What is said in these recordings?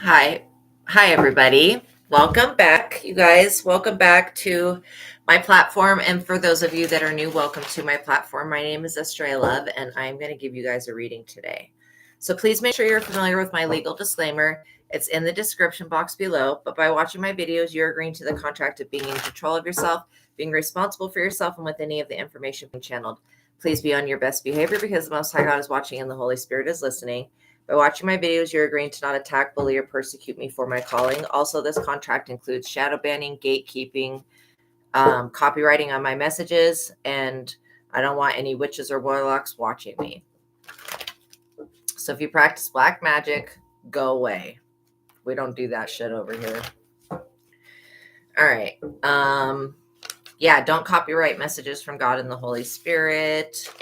Hi. Hi, everybody. Welcome back, you guys. Welcome back to my platform. And for those of you that are new, welcome to my platform. My name is Astraea, and I'm going to give you guys a reading today. So please make sure you're familiar with my legal disclaimer. It's in the description box below. But by watching my videos, you're agreeing to the contract of being in control of yourself, being responsible for yourself, and with any of the information being channeled. Please be on your best behavior because the Most High God is watching and the Holy Spirit is listening. By watching my videos, you're agreeing to not attack, bully, or persecute me for my calling. Also, this contract includes shadow banning, gatekeeping, copywriting on my messages, and I don't want any witches or warlocks watching me. So if you practice black magic, go away. We don't do that shit over here. All right. Yeah, don't copyright messages from God and the Holy Spirit.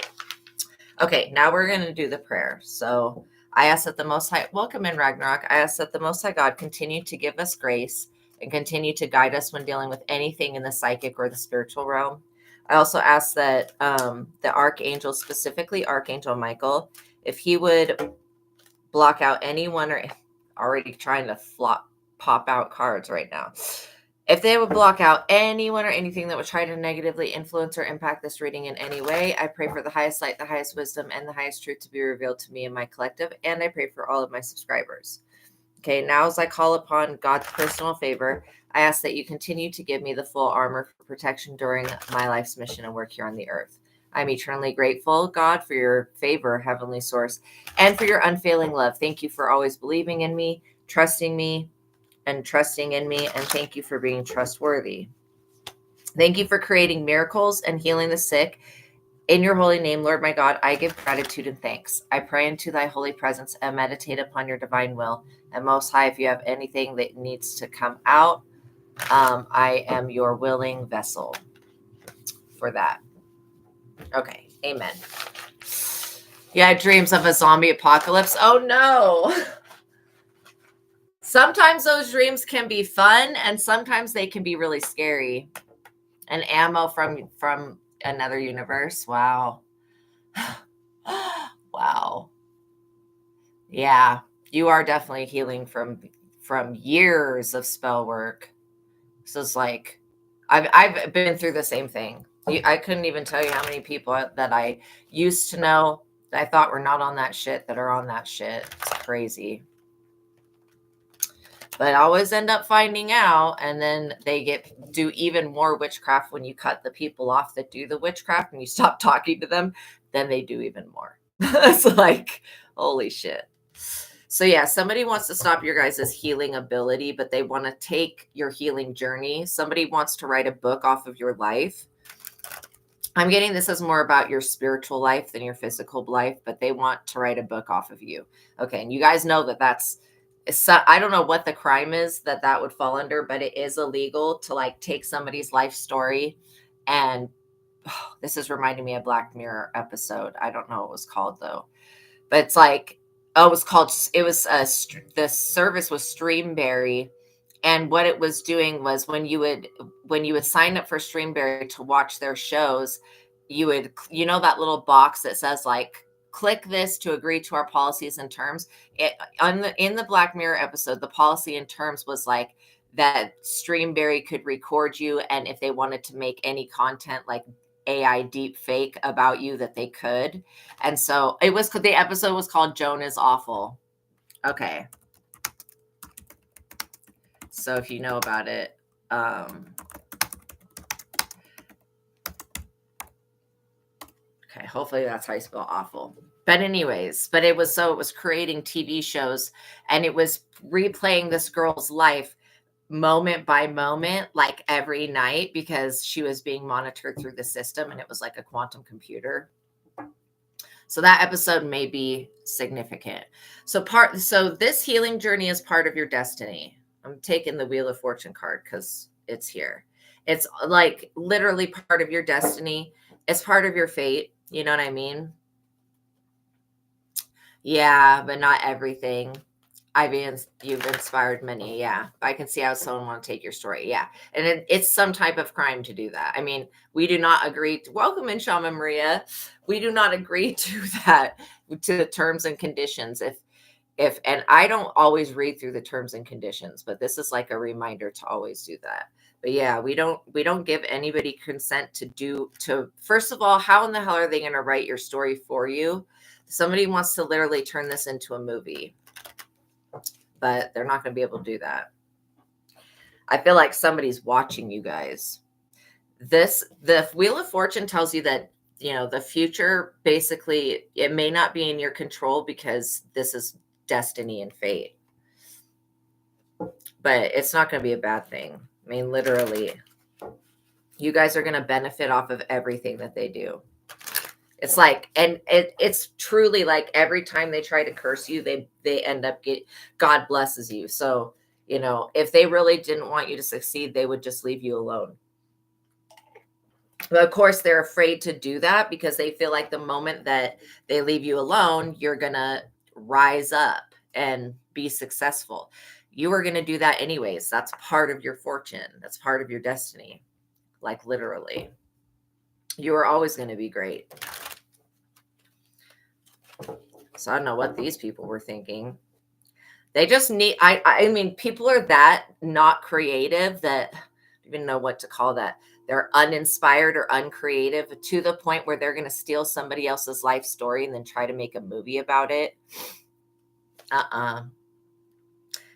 Okay, now we're going to do the prayer. So I ask that the Most High, welcome in Ragnarok. I ask that the Most High God continue to give us grace and continue to guide us when dealing with anything in the psychic or the spiritual realm. I also ask that the archangel, specifically Archangel Michael, if he would block out anyone or already trying to pop out cards right now. If they would block out anyone or anything that would try to negatively influence or impact this reading in any way, I pray for the highest light, the highest wisdom, and the highest truth to be revealed to me and my collective, and I pray for all of my subscribers. Okay, now as I call upon God's personal favor, I ask that you continue to give me the full armor for protection during my life's mission and work here on the earth. I'm eternally grateful, God, for your favor, Heavenly Source, and for your unfailing love. Thank you for always believing in me, trusting me, and trusting in me, and thank you for being trustworthy. Thank you for creating miracles and healing the sick. In your holy name, Lord my God, I give gratitude and thanks. I pray into thy holy presence and meditate upon your divine will. And Most High, if you have anything that needs to come out, I am your willing vessel for that. Okay, amen. Yeah, dreams of a zombie apocalypse. Oh no. Sometimes those dreams can be fun and sometimes they can be really scary. An ammo from another universe. Wow. Wow. Yeah, you are definitely healing from years of spell work. So it's like I've been through the same thing. I couldn't even tell you how many people that I used to know that I thought were not on that shit that are on that shit. It's crazy. But I always end up finding out, and then they do even more witchcraft when you cut the people off that do the witchcraft and you stop talking to them, then they do even more. It's like, holy shit. So yeah, somebody wants to stop your guys' healing ability, but they want to take your healing journey. Somebody wants to write a book off of your life. I'm getting this as more about your spiritual life than your physical life, but they want to write a book off of you. Okay, and you guys know that that's, I don't know what the crime is that would fall under, but it is illegal to like take somebody's life story and this is reminding me of Black Mirror episode. I don't know what it was called though, but it's like, oh, the service was Streamberry. And what it was doing was when you would sign up for Streamberry to watch their shows, you would, that little box that says like, click this to agree to our policies and terms. In the Black Mirror episode, the policy and terms was like that Streamberry could record you, and if they wanted to make any content like AI deep fake about you, that they could. And so the episode was called Joan is Awful. Okay. So if you know about it, okay, hopefully that's how you spell awful. But anyways, it was creating TV shows, and it was replaying this girl's life moment by moment, like every night, because she was being monitored through the system, and it was like a quantum computer. So that episode may be significant. So this healing journey is part of your destiny. I'm taking the Wheel of Fortune card because it's here. It's like literally part of your destiny. It's part of your fate. You know what I mean? Yeah, but not everything. You've inspired many. Yeah. I can see how someone want to take your story. Yeah. And it's some type of crime to do that. I mean, we do not agree to welcome in Shaman Maria. We do not agree to that, to the terms and conditions. And I don't always read through the terms and conditions, but this is like a reminder to always do that. But yeah, we don't give anybody consent to first of all, how in the hell are they going to write your story for you? Somebody wants to literally turn this into a movie, but they're not going to be able to do that. I feel like somebody's watching you guys. The Wheel of Fortune tells you that, the future, basically, it may not be in your control because this is destiny and fate. But it's not going to be a bad thing. I mean, literally, you guys are going to benefit off of everything that they do. It's like, and it's truly like every time they try to curse you, they end up God blesses you. So, if they really didn't want you to succeed, they would just leave you alone. But of course, they're afraid to do that because they feel like the moment that they leave you alone, you're going to rise up and be successful. You are going to do that anyways. That's part of your fortune. That's part of your destiny. Like literally. You are always going to be great. So I don't know what these people were thinking. They just need, I mean, people are that not creative that I don't even know what to call that. They're uninspired or uncreative to the point where they're going to steal somebody else's life story and then try to make a movie about it.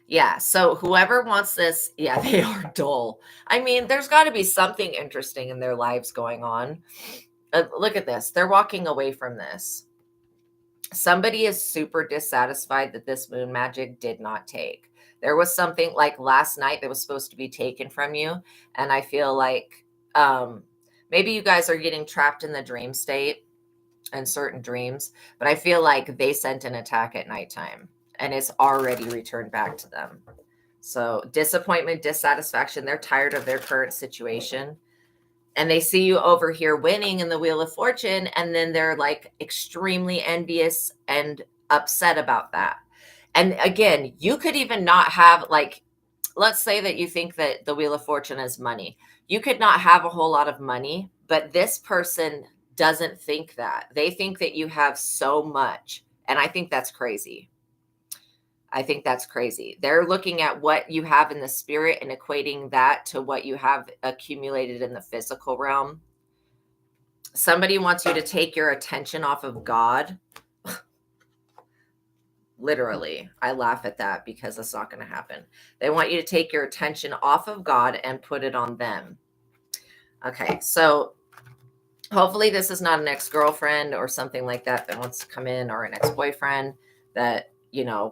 Yeah, so whoever wants this, yeah, they are dull. I mean, there's got to be something interesting in their lives going on. Look at this. They're walking away from this. Somebody is super dissatisfied that this moon magic did not take. There was something like last night that was supposed to be taken from you. And I feel like maybe you guys are getting trapped in the dream state and certain dreams, but I feel like they sent an attack at nighttime and it's already returned back to them. So disappointment, dissatisfaction, they're tired of their current situation. And they see you over here winning in the Wheel of Fortune, and then they're like extremely envious and upset about that. And again, you could even not have, like, let's say that you think that the Wheel of Fortune is money. You could not have a whole lot of money, but this person doesn't think that. They think that you have so much. And I think that's crazy. I think that's crazy. They're looking at what you have in the spirit and equating that to what you have accumulated in the physical realm. Somebody wants you to take your attention off of God. Literally, I laugh at that because it's not going to happen. They want you to take your attention off of God and put it on them. Okay, so hopefully this is not an ex-girlfriend or something like that wants to come in, or an ex-boyfriend that,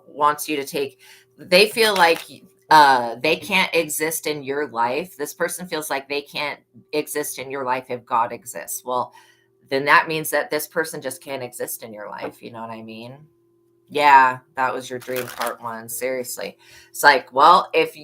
wants you to take. They feel like they can't exist in your life. This person feels like they can't exist in your life if God exists. Well, then that means that this person just can't exist in your life. You know what I mean? Yeah, that was your dream part one. Seriously. It's like, well, if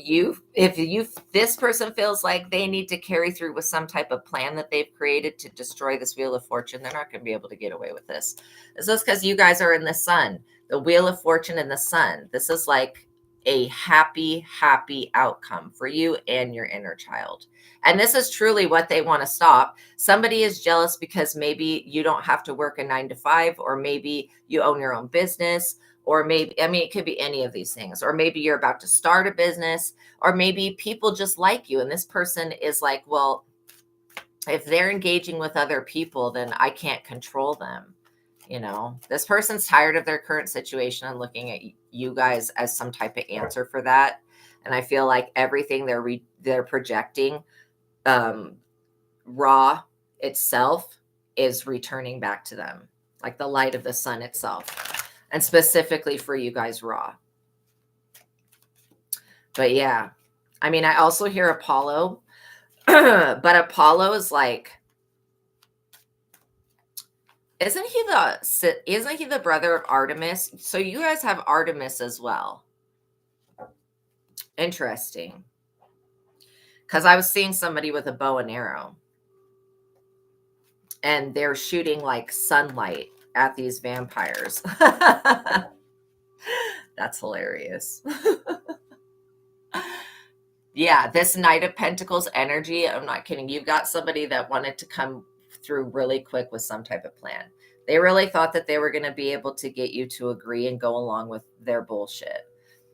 this person feels like they need to carry through with some type of plan that they've created to destroy this Wheel of Fortune, they're not going to be able to get away with this. This is because you guys are in the sun, the Wheel of Fortune and the sun. This is like a happy, happy outcome for you and your inner child. And this is truly what they want to stop. Somebody is jealous because maybe you don't have to work a 9 to 5, or maybe you own your own business, or maybe, I mean, it could be any of these things, or maybe you're about to start a business, or maybe people just like you. And this person is like, well, if they're engaging with other people, then I can't control them. This person's tired of their current situation and looking at you guys as some type of answer for that. And I feel like everything they're projecting, Ra itself, is returning back to them, like the light of the sun itself, and specifically for you guys, Ra. But yeah, I mean, I also hear Apollo, but Apollo is like, isn't he the brother of Artemis? So you guys have Artemis as well. Interesting. Because I was seeing somebody with a bow and arrow, and they're shooting like sunlight at these vampires. That's hilarious. Yeah, this Knight of Pentacles energy, I'm not kidding. You've got somebody that wanted to come through really quick with some type of plan. They really thought that they were going to be able to get you to agree and go along with their bullshit.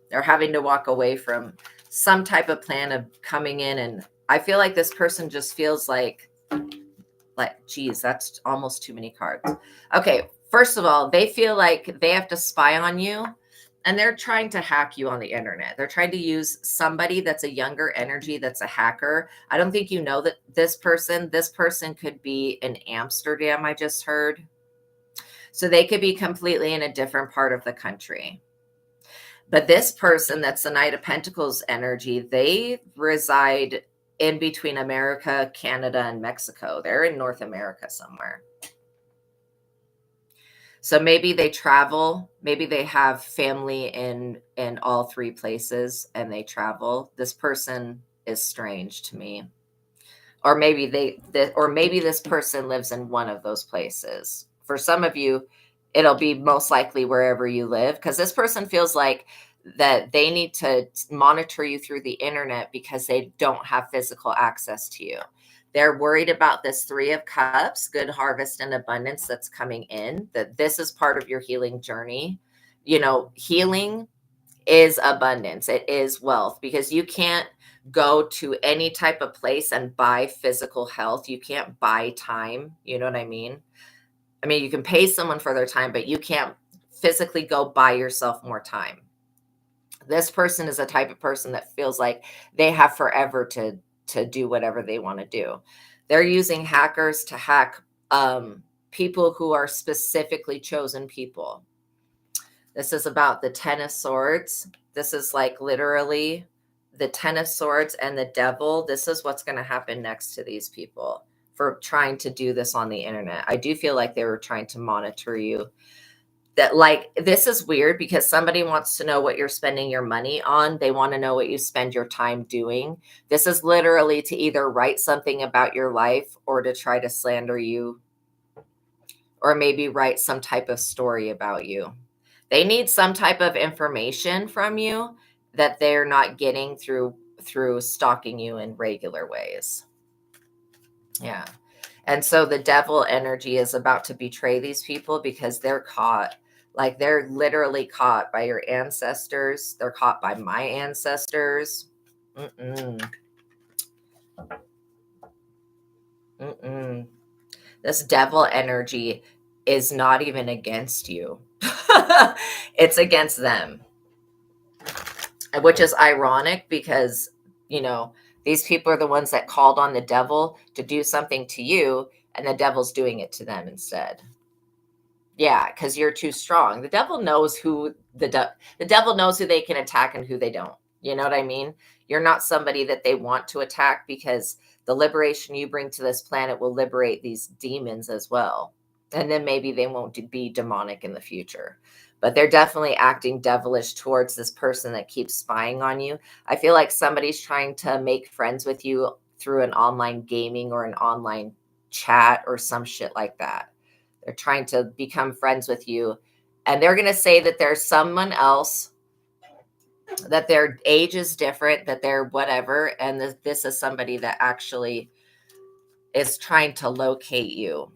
They're having to walk away from some type of plan of coming in. And I feel like this person just feels like, geez, that's almost too many cards. Okay. First of all, they feel like they have to spy on you, and they're trying to hack you on the internet. They're trying to use somebody that's a younger energy, that's a hacker. I don't think you know that this person could be in Amsterdam, I just heard. So they could be completely in a different part of the country. But this person that's the Knight of Pentacles energy, they reside in between America, Canada, and Mexico. They're in North America somewhere. So maybe they travel, maybe they have family in all three places and they travel. This person is strange to me. Or maybe maybe this person lives in one of those places. For some of you, it'll be most likely wherever you live, because this person feels like that they need to monitor you through the internet because they don't have physical access to you. They're worried about this 3 of Cups, good harvest and abundance that's coming in, that this is part of your healing journey. You know, healing is abundance. It is wealth, because you can't go to any type of place and buy physical health. You can't buy time. You know what I mean? I mean, you can pay someone for their time, but you can't physically go buy yourself more time. This person is a type of person that feels like they have forever to do whatever they want to do. They're using hackers to hack people who are specifically chosen people. This is about the 10 of Swords. This is like literally the 10 of Swords and the Devil. This is what's going to happen next to these people for trying to do this on the internet. I do feel like they were trying to monitor you. That, like, this is weird because somebody wants to know what you're spending your money on. They want to know what you spend your time doing. This is literally to either write something about your life or to try to slander you, or maybe write some type of story about you. They need some type of information from you that they're not getting through stalking you in regular ways. Yeah. And so the Devil energy is about to betray these people because they're caught. Like, they're literally caught by your ancestors. They're caught by my ancestors. This Devil energy is not even against you. It's against them. Which is ironic because, you know, these people are the ones that called on the devil to do something to you, and the devil's doing it to them instead. Yeah, because you're too strong. The devil knows who the devil knows who they can attack and who they don't. You know what I mean? You're not somebody that they want to attack, because the liberation you bring to this planet will liberate these demons as well. And then maybe they won't be demonic in the future. But they're definitely acting devilish towards this person that keeps spying on you. I feel like somebody's trying to make friends with you through an online gaming or an online chat or some shit like that. They're trying to become friends with you. And they're going to say that there's someone else, that their age is different, that they're whatever. And this is somebody that actually is trying to locate you.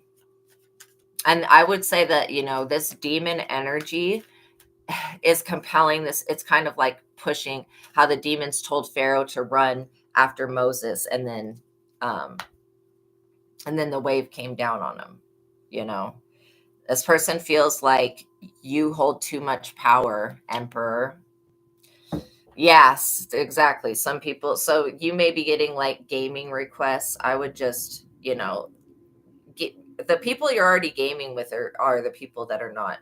And I would say that, you know, this demon energy is compelling this. It's kind of like pushing how the demons told Pharaoh to run after Moses. And then the wave came down on him. You know, this person feels like you hold too much power, Emperor. Yes, exactly. Some people, so you may be getting like gaming requests. I would just, you know, the people you're already gaming with are the people that are not,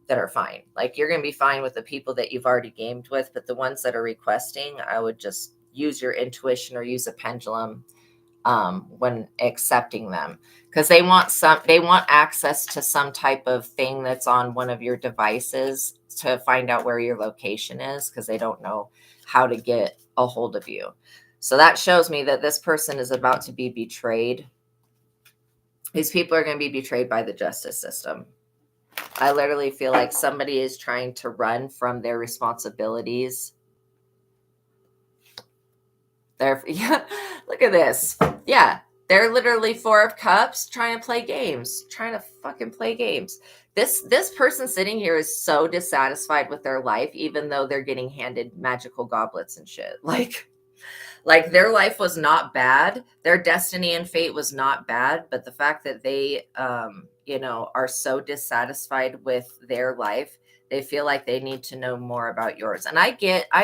that are fine. Like, you're going to be fine with the people that you've already gamed with, but the ones that are requesting, I would just use your intuition or use a pendulum when accepting them, because they want access to some type of thing that's on one of your devices to find out where your location is, because they don't know how to get a hold of you. So that shows me that this person is about to be betrayed. These people are going to be betrayed by the justice system. I literally feel like somebody is trying to run from their responsibilities. Yeah, look at this. Yeah, They're literally Four of Cups trying to play games, trying to fucking play games. This person sitting here is so dissatisfied with their life, even though they're getting handed magical goblets and shit. Like their life was not bad. Their destiny and fate was not bad, but the fact that they are so dissatisfied with their life, they feel like they need to know more about yours. And I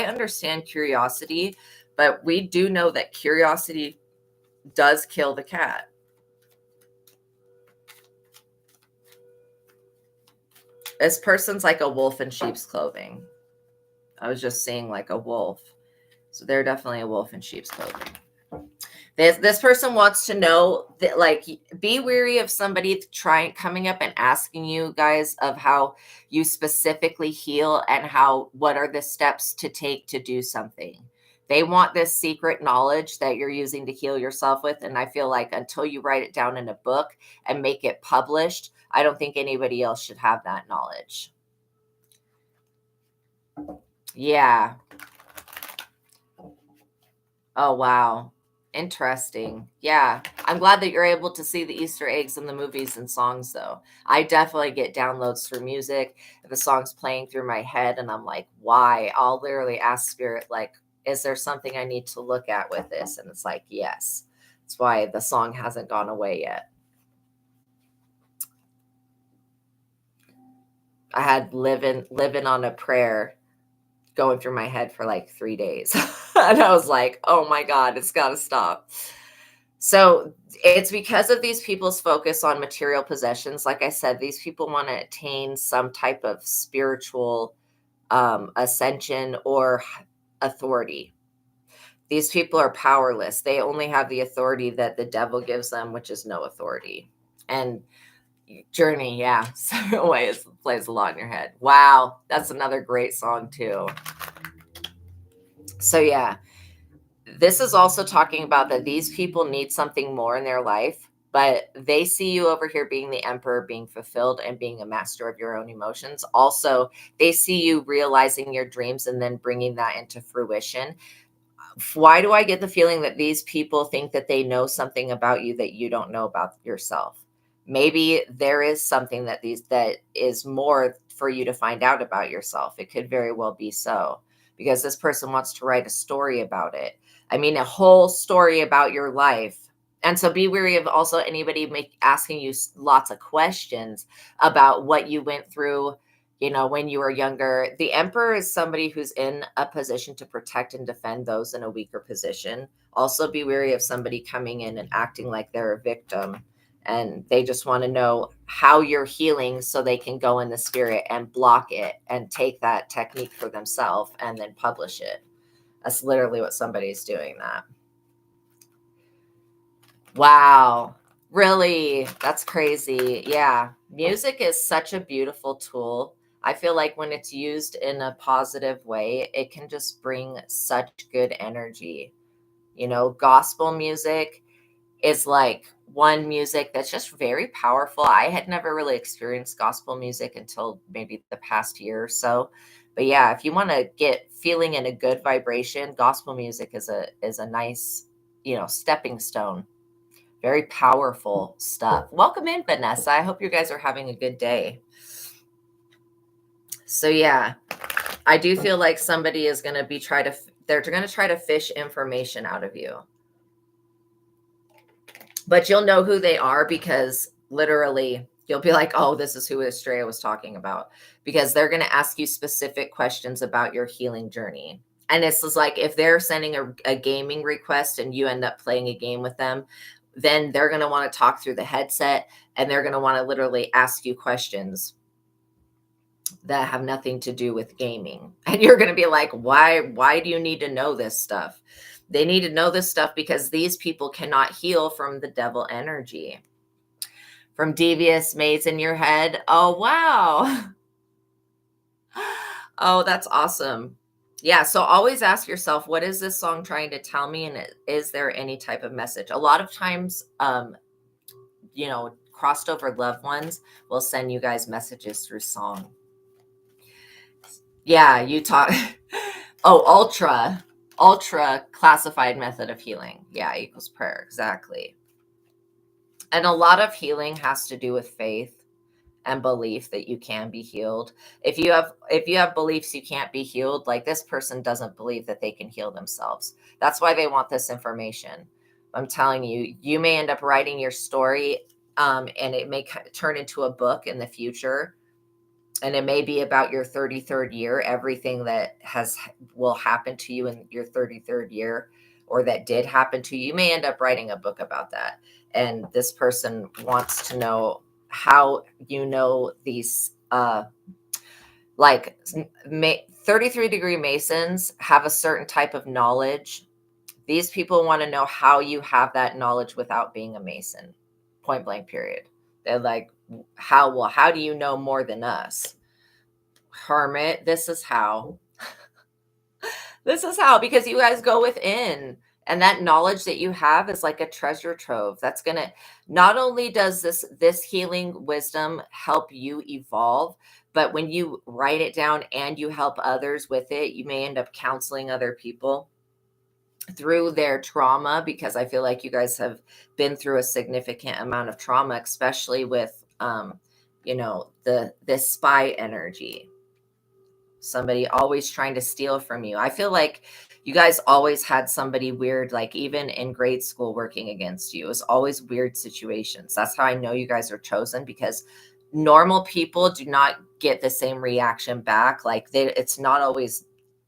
understand curiosity, but we do know that curiosity does kill the cat. This person's like a wolf in sheep's clothing. I was just seeing like a wolf. So they're definitely a wolf in sheep's clothing. This person wants to know that, like, be wary of somebody coming up and asking you guys of how you specifically heal and what are the steps to take to do something. They want this secret knowledge that you're using to heal yourself with. And I feel like until you write it down in a book and make it published, I don't think anybody else should have that knowledge. Yeah. Oh, wow. Interesting. Yeah. I'm glad that you're able to see the Easter eggs in the movies and songs, though. I definitely get downloads through music. If the song's playing through my head and I'm like, why? I'll literally ask Spirit, like, is there something I need to look at with this? And it's like, yes. That's why the song hasn't gone away yet. I had living on a prayer going through my head for like 3 days. And I was like, oh my God, it's got to stop. So it's because of these people's focus on material possessions. Like I said, these people want to attain some type of spiritual ascension or authority. These people are powerless. They only have the authority that the devil gives them, which is no authority. And Journey, yeah, certain ways plays a lot in your head. Wow, that's another great song too. So yeah, this is also talking about that these people need something more in their life, but they see you over here being the emperor, being fulfilled and being a master of your own emotions. Also, they see you realizing your dreams and then bringing that into fruition. Why do I get the feeling that these people think that they know something about you that you don't know about yourself? Maybe there is something that is more for you to find out about yourself. It could very well be so, because this person wants to write a story about it. I mean, a whole story about your life. And so be wary of also anybody asking you lots of questions about what you went through, when you were younger. The emperor is somebody who's in a position to protect and defend those in a weaker position. Also be wary of somebody coming in and acting like they're a victim, and they just want to know how you're healing so they can go in the spirit and block it and take that technique for themselves and then publish it. That's literally what somebody's doing that. Wow. Really? That's crazy. Yeah. Music is such a beautiful tool. I feel like when it's used in a positive way, it can just bring such good energy. Gospel music is like one music that's just very powerful. I had never really experienced gospel music until maybe the past year or so. But yeah, if you want to get feeling in a good vibration, gospel music is a nice, stepping stone. Very powerful stuff. Welcome in, Vanessa. I hope you guys are having a good day. So yeah, I do feel like somebody is going to they're going to try to fish information out of you. But you'll know who they are, because literally you'll be like, oh, this is who Astraea was talking about, because they're going to ask you specific questions about your healing journey. And it's just like, if they're sending a gaming request and you end up playing a game with them, then they're going to want to talk through the headset, and they're going to want to literally ask you questions that have nothing to do with gaming. And you're going to be like, why do you need to know this stuff? They need to know this stuff because these people cannot heal from the devil energy, from devious maze in your head. Oh, wow. Oh, that's awesome. Yeah. So always ask yourself, what is this song trying to tell me? And is there any type of message? A lot of times, crossed over loved ones will send you guys messages through song. Yeah. You talk. Oh, ultra classified method of healing. Yeah. Equals prayer. Exactly. And a lot of healing has to do with faith and belief that you can be healed. If you have beliefs you can't be healed, like this person doesn't believe that they can heal themselves. That's why they want this information. I'm telling you, you may end up writing your story, and it may turn into a book in the future, and it may be about your 33rd year, everything that will happen to you in your 33rd year, or that did happen to you. You may end up writing a book about that. And this person wants to know how you know these like 33-degree Masons have a certain type of knowledge. These people want to know how you have that knowledge without being a Mason. Point blank period. They're like, how do you know more than us? Hermit, this is how. This is how, because you guys go within, and that knowledge that you have is like a treasure trove. That's going to, not only does this healing wisdom help you evolve, but when you write it down and you help others with it, you may end up counseling other people through their trauma, because I feel like you guys have been through a significant amount of trauma, especially with this spy energy. Somebody always trying to steal from you. I feel like you guys always had somebody weird, like even in grade school, working against you. It was always weird situations. That's how I know you guys are chosen, because normal people do not get the same reaction back. Like it's not always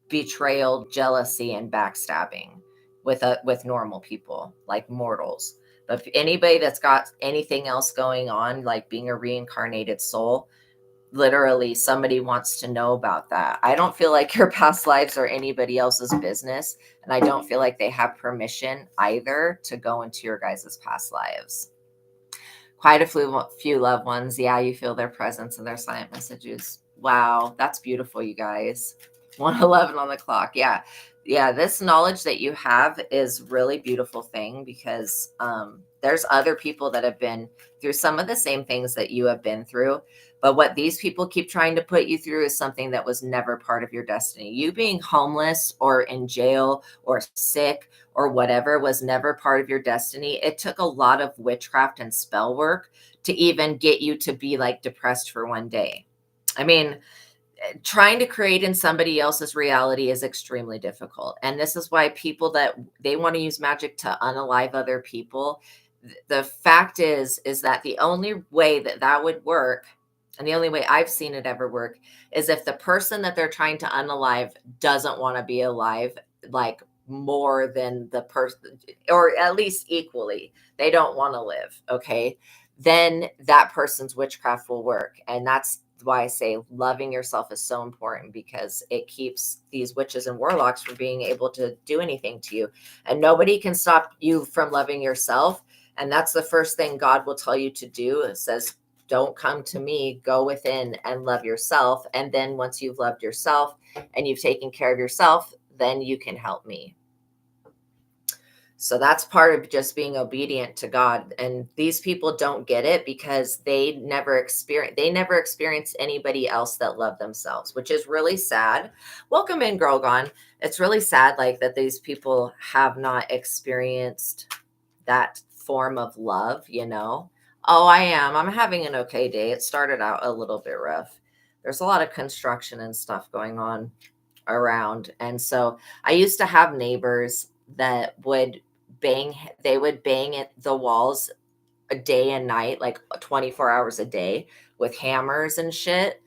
betrayal, jealousy, and backstabbing with normal people, like mortals. But if anybody that's got anything else going on, like being a reincarnated soul, literally somebody wants to know about that. I don't feel like your past lives are anybody else's business, and I don't feel like they have permission either to go into your guys' past lives. Quite a few loved ones. Yeah, you feel their presence and their silent messages. Wow, that's beautiful, you guys. 1:11 on the clock. Yeah. Yeah, this knowledge that you have is really beautiful thing, because there's other people that have been through some of the same things that you have been through. But what these people keep trying to put you through is something that was never part of your destiny. You being homeless or in jail or sick or whatever was never part of your destiny. It took a lot of witchcraft and spell work to even get you to be like depressed for one day. I mean, trying to create in somebody else's reality is extremely difficult. And this is why people that they want to use magic to unalive other people. The fact is that the only way that would work, and the only way I've seen it ever work, is if the person that they're trying to unalive doesn't want to be alive, like more than the person, or at least equally. They don't want to live. Okay. Then that person's witchcraft will work. And that's why I say loving yourself is so important, because it keeps these witches and warlocks from being able to do anything to you. And nobody can stop you from loving yourself. And that's the first thing God will tell you to do. It says, don't come to me, go within and love yourself. And then once you've loved yourself and you've taken care of yourself, then you can help me. So that's part of just being obedient to God. And these people don't get it because they never experienced anybody else that loved themselves, which is really sad. Welcome in, Girl Gone. It's really sad, like, that these people have not experienced that form of love, you know? Oh, I'm having an okay day. It started out a little bit rough. There's a lot of construction and stuff going on around. And so I used to have neighbors that would bang at the walls a day and night, like 24 hours a day, with hammers and shit.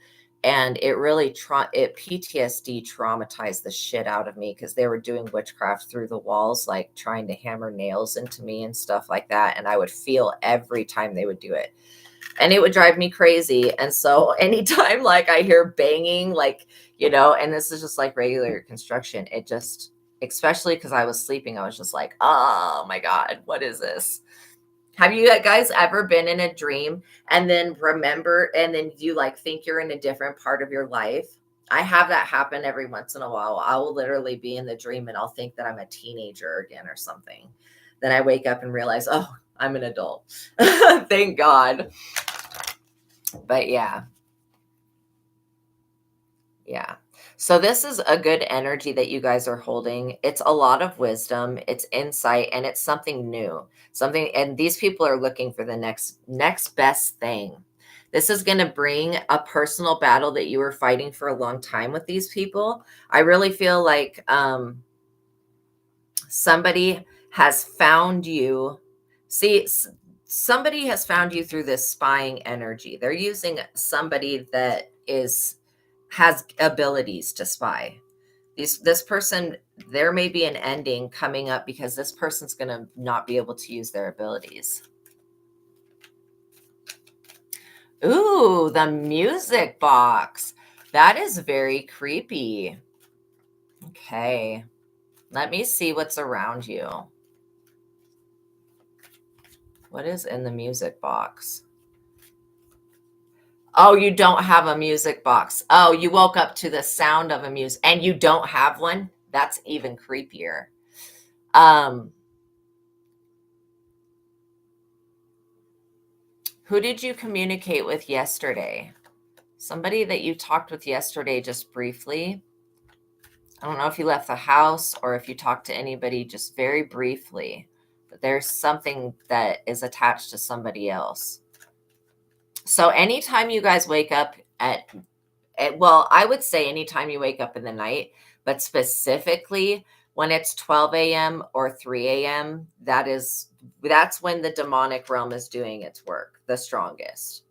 And it really PTSD traumatized the shit out of me, because they were doing witchcraft through the walls, like trying to hammer nails into me and stuff like that. And I would feel every time they would do it, and it would drive me crazy. And so anytime like I hear banging, like, and this is just like regular construction, it just, especially because I was sleeping, I was just like, oh my God, what is this? Have you guys ever been in a dream and then remember, and then you like think you're in a different part of your life? I have that happen every once in a while. I will literally be in the dream and I'll think that I'm a teenager again or something. Then I wake up and realize, oh, I'm an adult. Thank God. But yeah. So this is a good energy that you guys are holding. It's a lot of wisdom, it's insight, and it's something new. Something, and these people are looking for the next best thing. This is going to bring a personal battle that you were fighting for a long time with these people. I really feel like somebody has found you. See, somebody has found you through this spying energy. They're using somebody that has abilities to spy. This person, there may be an ending coming up because this person's going to not be able to use their abilities. Ooh, the music box. That is very creepy. Okay. Let me see what's around you. What is in the music box? Oh, you don't have a music box. Oh, you woke up to the sound of a music and you don't have one? That's even creepier. Who did you communicate with yesterday? Somebody that you talked with yesterday just briefly. I don't know if you left the house or if you talked to anybody just very briefly. But there's something that is attached to somebody else. So anytime you guys wake up well, I would say anytime you wake up in the night, but specifically when it's 12 a.m. or 3 a.m., that's when the demonic realm is doing its work the strongest.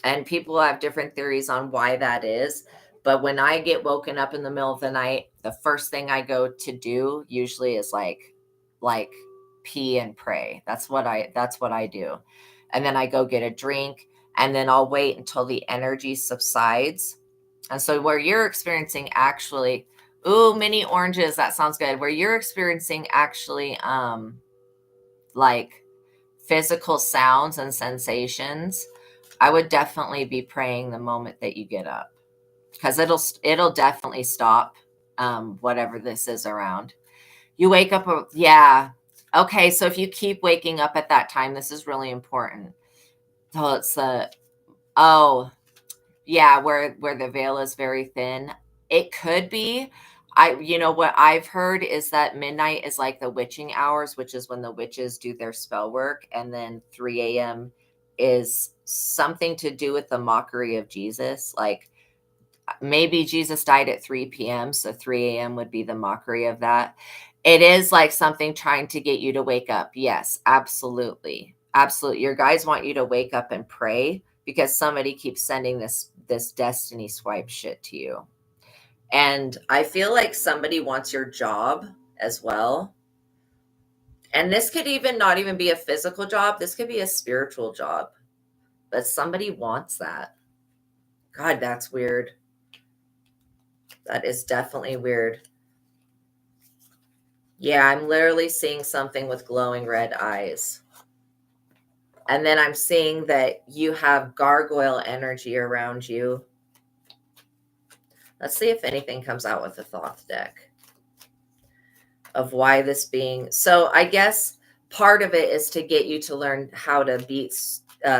And people have different theories on why that is. But when I get woken up in the middle of the night, the first thing I go to do usually is like pee and pray. That's what I do. And then I go get a drink, and then I'll wait until the energy subsides. And so where you're experiencing actually, ooh, mini oranges, that sounds good. Where you're experiencing actually like physical sounds and sensations, I would definitely be praying the moment that you get up, because it'll definitely stop whatever this is around. You wake up, yeah. Okay, so if you keep waking up at that time, this is really important. So it's yeah, where the veil is very thin. It could be. What I've heard is that midnight is like the witching hours, which is when the witches do their spell work, and then 3 a.m. is something to do with the mockery of Jesus. Like maybe Jesus died at 3 p.m., so 3 a.m. would be the mockery of that. It is like something trying to get you to wake up. Yes, absolutely. Absolutely. Your guys want you to wake up and pray because somebody keeps sending this destiny swipe shit to you. And I feel like somebody wants your job as well. And this could even not even be a physical job. This could be a spiritual job. But somebody wants that. God, that's weird. That is definitely weird. Yeah, I'm literally seeing something with glowing red eyes. And then I'm seeing that you have gargoyle energy around you. Let's see if anything comes out with the Thoth deck of why this being. So I guess part of it is to get you to learn how to beat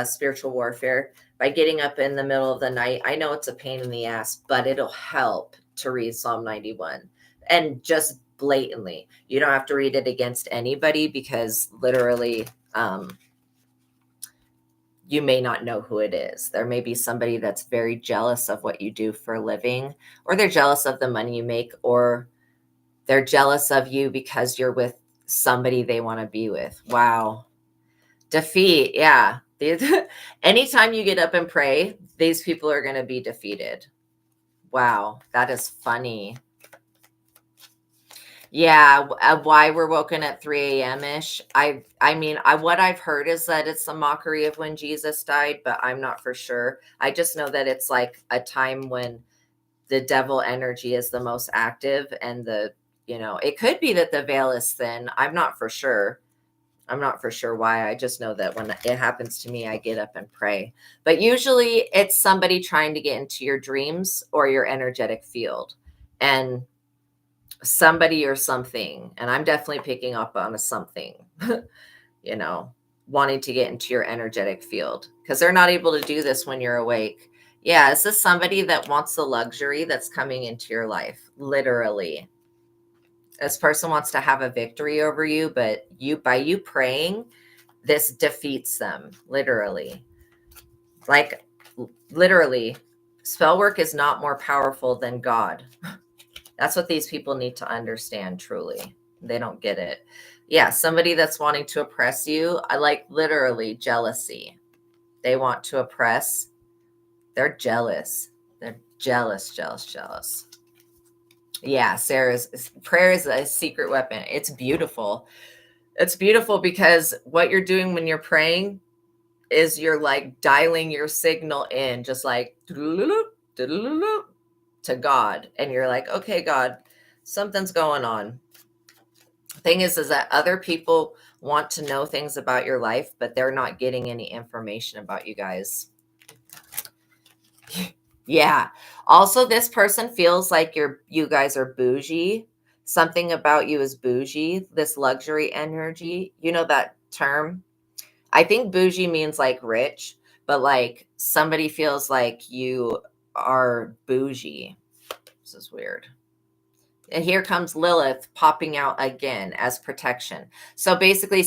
spiritual warfare by getting up in the middle of the night. I know it's a pain in the ass, but it'll help to read Psalm 91. And just blatantly, you don't have to read it against anybody, because literally you may not know who it is. There may be somebody that's very jealous of what you do for a living, or they're jealous of the money you make, or they're jealous of you because you're with somebody they want to be with. Wow. Defeat. Yeah. Anytime you get up and pray, these people are going to be defeated. Wow. That is funny. Yeah, why we're woken at 3 a.m. ish. What I've heard is that it's a mockery of when Jesus died, but I'm not for sure. I just know that it's like a time when the devil energy is the most active, and it could be that the veil is thin. I'm not for sure. I'm not for sure why. I just know that when it happens to me, I get up and pray. But usually it's somebody trying to get into your dreams or your energetic field. And somebody or something, and I'm definitely picking up on a something, wanting to get into your energetic field, because they're not able to do this when you're awake. Yeah, this is somebody that wants the luxury that's coming into your life, literally. This person wants to have a victory over you, but by you praying, this defeats them, literally. Like, literally, spell work is not more powerful than God. That's what these people need to understand, truly. They don't get it. Yeah, somebody that's wanting to oppress you, I like literally jealousy. They want to oppress. They're jealous. They're jealous, jealous, jealous. Yeah, Sarah's prayer is a secret weapon. It's beautiful. It's beautiful because what you're doing when you're praying is you're like dialing your signal in, just like to God. And you're like, okay, God, something's going on. Thing is that other people want to know things about your life, but they're not getting any information about you guys. Yeah. Also, this person feels like you guys are bougie. Something about you is bougie, this luxury energy. You know that term? I think bougie means like rich, but like somebody feels like you are bougie. This is weird. And here comes Lilith popping out again as protection. So basically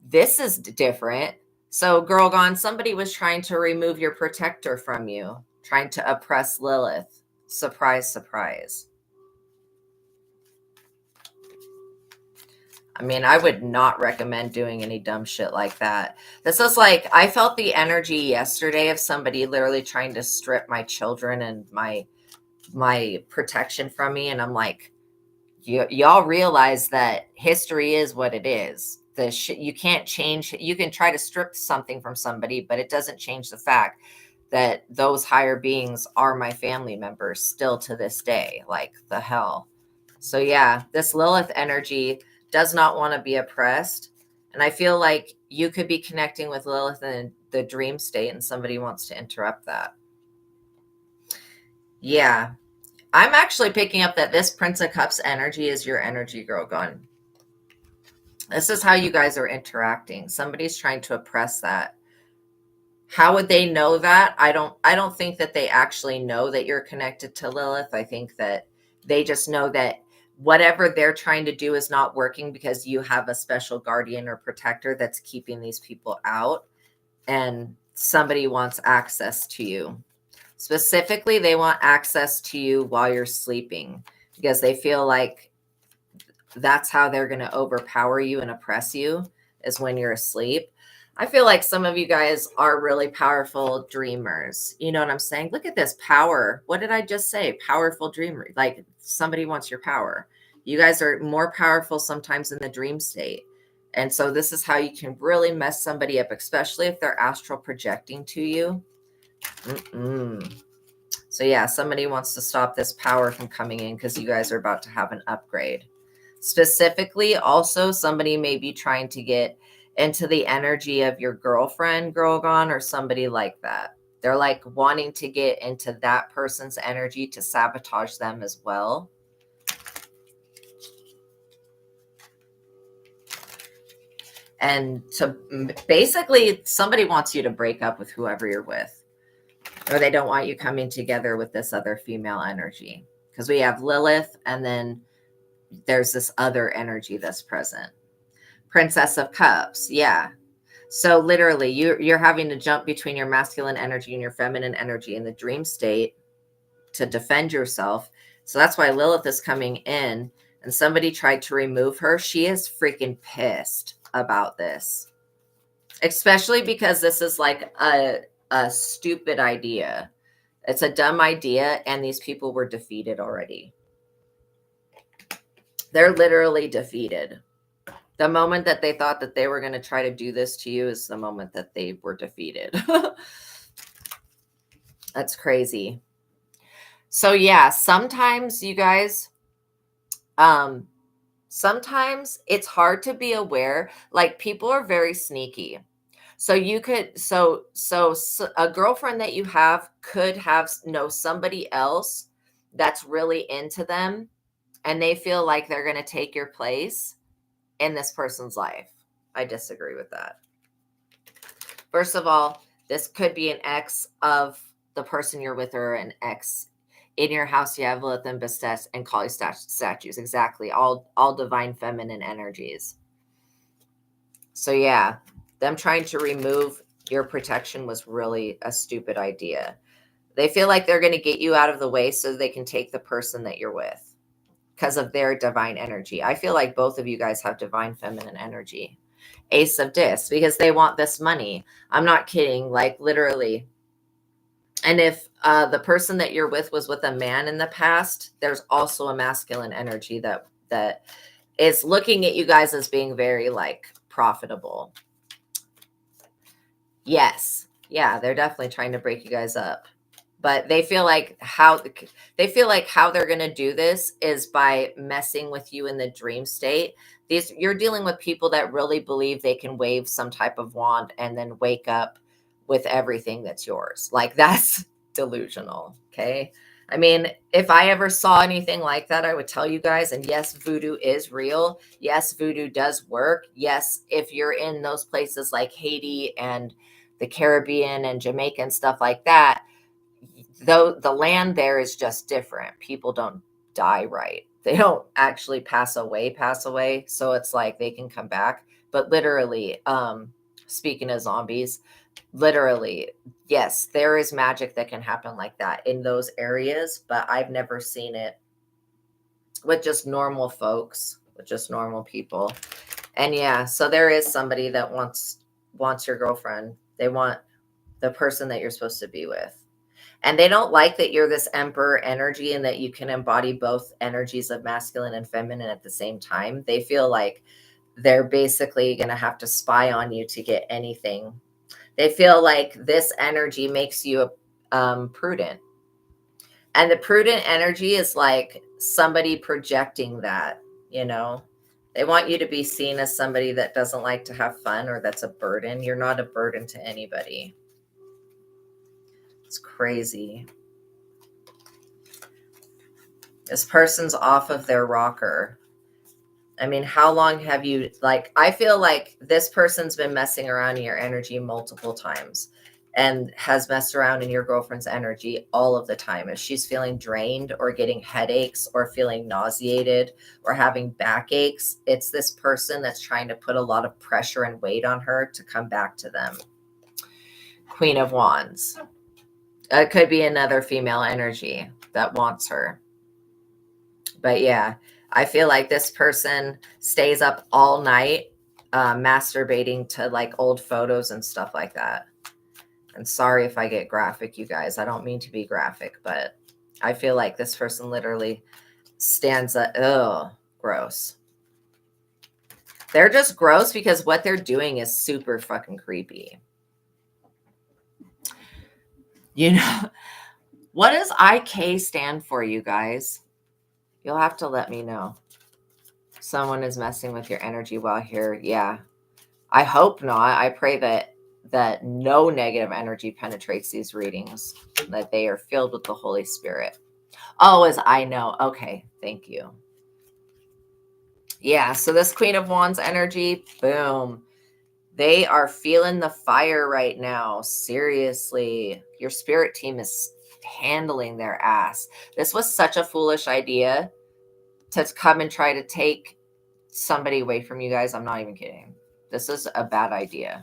this is different. So girl gone, somebody was trying to remove your protector from you, trying to oppress Lilith. Surprise, surprise. I mean, I would not recommend doing any dumb shit like that. This is like, I felt the energy yesterday of somebody literally trying to strip my children and my protection from me. And I'm like, y'all realize that history is what it is. You can't change. You can try to strip something from somebody, but it doesn't change the fact that those higher beings are my family members still to this day. Like the hell. So yeah, this Lilith energy does not want to be oppressed. And I feel like you could be connecting with Lilith in the dream state and somebody wants to interrupt that. Yeah. I'm actually picking up that this Prince of Cups energy is your energy, girl gone. This is how you guys are interacting. Somebody's trying to oppress that. How would they know that? I don't think that they actually know that you're connected to Lilith. I think that they just know that whatever they're trying to do is not working because you have a special guardian or protector that's keeping these people out, and somebody wants access to you. Specifically, they want access to you while you're sleeping because they feel like that's how they're going to overpower you and oppress you, is when you're asleep. I feel like some of you guys are really powerful dreamers. You know what I'm saying? Look at this power. What did I just say? Powerful dreamer. Like somebody wants your power. You guys are more powerful sometimes in the dream state. And so this is how you can really mess somebody up, especially if they're astral projecting to you. So yeah, somebody wants to stop this power from coming in because you guys are about to have an upgrade. Specifically, also, somebody may be trying to get into the energy of your girlfriend, girl gone, or somebody like that. They're like wanting to get into that person's energy to sabotage them as well. And so basically, somebody wants you to break up with whoever you're with, or they don't want you coming together with this other female energy. Because we have Lilith, and then there's this other energy that's present. Princess of Cups. Yeah. So literally you're having to jump between your masculine energy and your feminine energy in the dream state to defend yourself. So that's why Lilith is coming in, and somebody tried to remove her. She is freaking pissed about this, especially because this is like a stupid idea. It's a dumb idea, and these people were defeated already. They're literally defeated. The moment that they thought that they were going to try to do this to you is the moment that they were defeated. That's crazy. So yeah, sometimes you guys, sometimes it's hard to be aware. Like people are very sneaky. So you could, so a girlfriend that you have could have know somebody else that's really into them, and they feel like they're going to take your place in this person's life. I disagree with that. First of all, this could be an ex of the person you're with or an ex. In your house, you have Lilith and Bastet and Kali statues. Exactly. All divine feminine energies. So yeah, them trying to remove your protection was really a stupid idea. They feel like they're going to get you out of the way so they can take the person that you're with because of their divine energy. I feel like both of you guys have divine feminine energy. Ace of Discs, because they want this money. I'm not kidding, like literally. And if the person that you're with was with a man in the past, there's also a masculine energy that is looking at you guys as being very like profitable. Yes. Yeah, they're definitely trying to break you guys up. But they feel like how they're going to do this is by messing with you in the dream state. You're dealing with people that really believe they can wave some type of wand and then wake up with everything that's yours. Like that's delusional. Okay. I mean, if I ever saw anything like that, I would tell you guys. And yes, voodoo is real. Yes, voodoo does work. Yes, if you're in those places like Haiti and the Caribbean and Jamaica and stuff like that, though the land there is just different. People don't die right. They don't actually pass away. So it's like they can come back. But literally, speaking of zombies, literally, yes, there is magic that can happen like that in those areas, but I've never seen it with just normal folks, with just normal people. And yeah, so there is somebody that wants your girlfriend. They want the person that you're supposed to be with. And they don't like that you're this emperor energy and that you can embody both energies of masculine and feminine at the same time. They feel like they're basically going to have to spy on you to get anything. They feel like this energy makes you prudent. And the prudent energy is like somebody projecting that, you know. They want you to be seen as somebody that doesn't like to have fun or that's a burden. You're not a burden to anybody. It's crazy. This person's off of their rocker. I mean, how long have you, like, I feel like this person's been messing around in your energy multiple times and has messed around in your girlfriend's energy all of the time. If she's feeling drained or getting headaches or feeling nauseated or having backaches, it's this person that's trying to put a lot of pressure and weight on her to come back to them. Queen of Wands. It could be another female energy that wants her. But yeah, I feel like this person stays up all night masturbating to like old photos and stuff like that. And sorry if I get graphic, you guys. I don't mean to be graphic, but I feel like this person literally stands up. Oh, gross. They're just gross because what they're doing is super fucking creepy. You know, what does IK stand for, you guys? You'll have to let me know. Someone is messing with your energy while here. Yeah. I hope not. I pray that no negative energy penetrates these readings, that they are filled with the Holy Spirit. Oh, as I know. Okay. Thank you. Yeah. So this Queen of Wands energy, boom. They are feeling the fire right now. Seriously. Your spirit team is handling their ass. This was such a foolish idea to come and try to take somebody away from you guys. I'm not even kidding. This is a bad idea.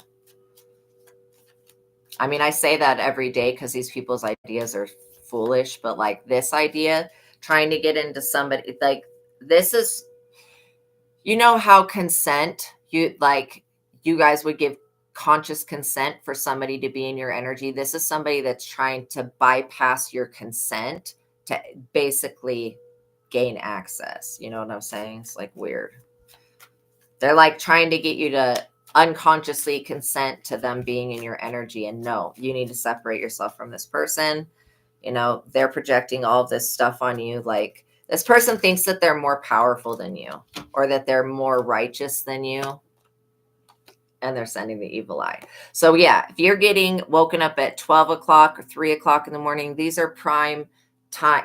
I mean, I say that every day because these people's ideas are foolish, but like this idea, trying to get into somebody, like this is, you know how consent, you guys would give conscious consent for somebody to be in your energy. This is somebody that's trying to bypass your consent to basically gain access. You know what I'm saying? It's like weird. They're like trying to get you to unconsciously consent to them being in your energy. And no, you need to separate yourself from this person. You know, they're projecting all of this stuff on you. Like this person thinks that they're more powerful than you or that they're more righteous than you. And they're sending the evil eye. So yeah, if you're getting woken up at 12 o'clock or 3 o'clock in the morning, these are prime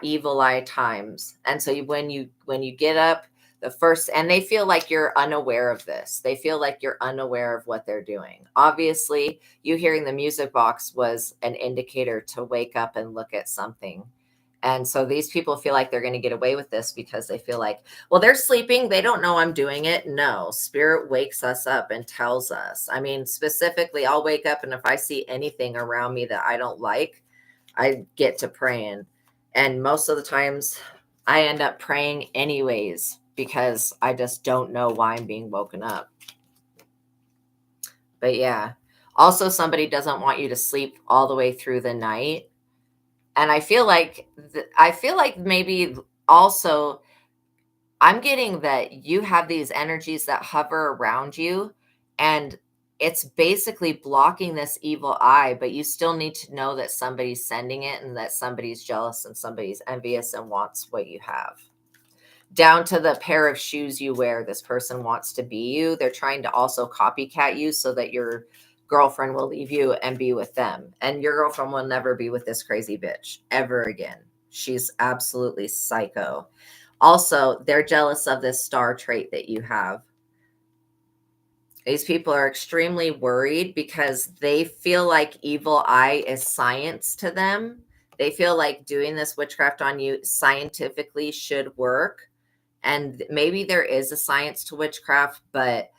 evil eye times. And so when you get up, The first, and they feel like you're unaware of this. They feel like you're unaware of what they're doing. Obviously, you hearing the music box was an indicator to wake up and look at something. And so these people feel like they're going to get away with this because they feel like, well, they're sleeping. They don't know I'm doing it. No, spirit wakes us up and tells us. I mean, specifically, I'll wake up, and if I see anything around me that I don't like, I get to praying. And most of the times I end up praying anyways because I just don't know why I'm being woken up. But yeah, also somebody doesn't want you to sleep all the way through the night. And I feel like maybe also I'm getting that you have these energies that hover around you, and it's basically blocking this evil eye, but you still need to know that somebody's sending it and that somebody's jealous and somebody's envious and wants what you have. Down to the pair of shoes you wear, this person wants to be you. They're trying to also copycat you so that your girlfriend will leave you and be with them. And your girlfriend will never be with this crazy bitch ever again. She's absolutely psycho. Also, they're jealous of this star trait that you have. These people are extremely worried because they feel like evil eye is science to them. They feel like doing this witchcraft on you scientifically should work. And maybe there is a science to witchcraft, but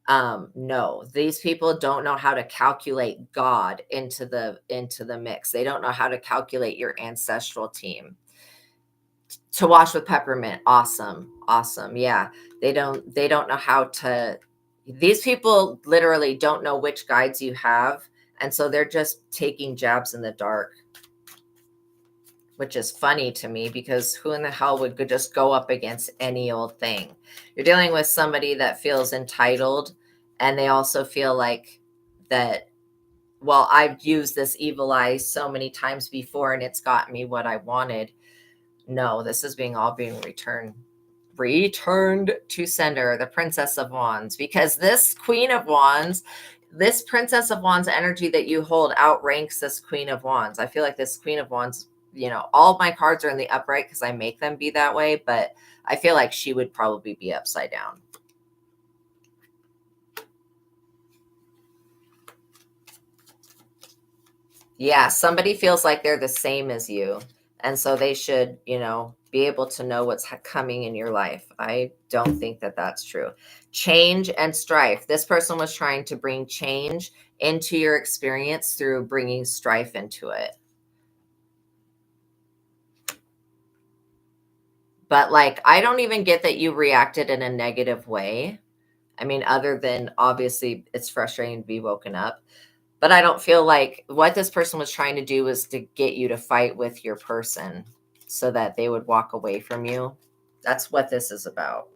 no, these people don't know how to calculate God into the mix. They don't know how to calculate your ancestral team. To wash with peppermint, awesome. Yeah, they don't know how to. These people literally don't know which guides you have, and so they're just taking jabs in the dark, which is funny to me because who in the hell would just go up against any old thing? You're dealing with somebody that feels entitled, and they also feel like that, well, I've used this evil eye so many times before and it's got me what I wanted. No, this is being returned to sender, the Princess of Wands, because this Queen of Wands, this Princess of Wands energy that you hold outranks this Queen of Wands. I feel like this Queen of Wands, all of my cards are in the upright because I make them be that way, but I feel like she would probably be upside down. Yeah, somebody feels like they're the same as you. And so they should, be able to know what's coming in your life. I don't think that that's true. Change and strife. This person was trying to bring change into your experience through bringing strife into it. But I don't even get that you reacted in a negative way. I mean, other than obviously it's frustrating to be woken up. But I don't feel like what this person was trying to do was to get you to fight with your person so that they would walk away from you. That's what this is about.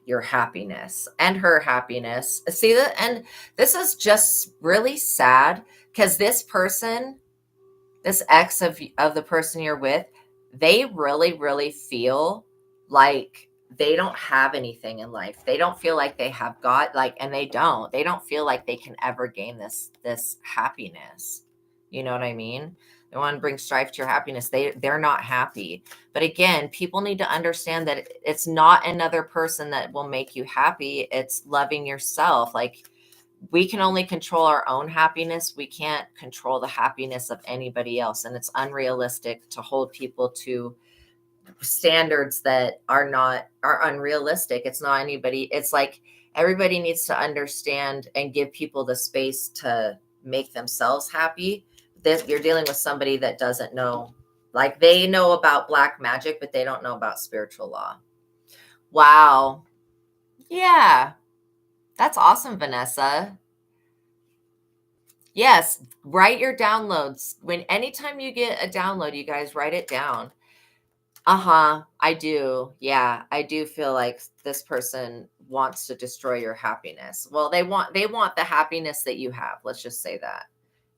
Your happiness and her happiness. See that? And this is just really sad because this person, this ex of the person you're with, they really, really feel like they don't have anything in life. They don't feel like they have got and they don't feel like they can ever gain this happiness. You know what I mean? They want to bring strife to your happiness. They're not happy. But again, people need to understand that it's not another person that will make you happy. It's loving yourself. We can only control our own happiness. We can't control the happiness of anybody else. And it's unrealistic to hold people to standards that are unrealistic. It's not anybody. It's like everybody needs to understand and give people the space to make themselves happy. You're dealing with somebody that doesn't know, they know about black magic, but they don't know about spiritual law. Wow. Yeah. That's awesome, Vanessa. Yes, write your downloads. Anytime you get a download, you guys write it down. I do. Yeah, I do feel like this person wants to destroy your happiness. Well, they want the happiness that you have. Let's just say that.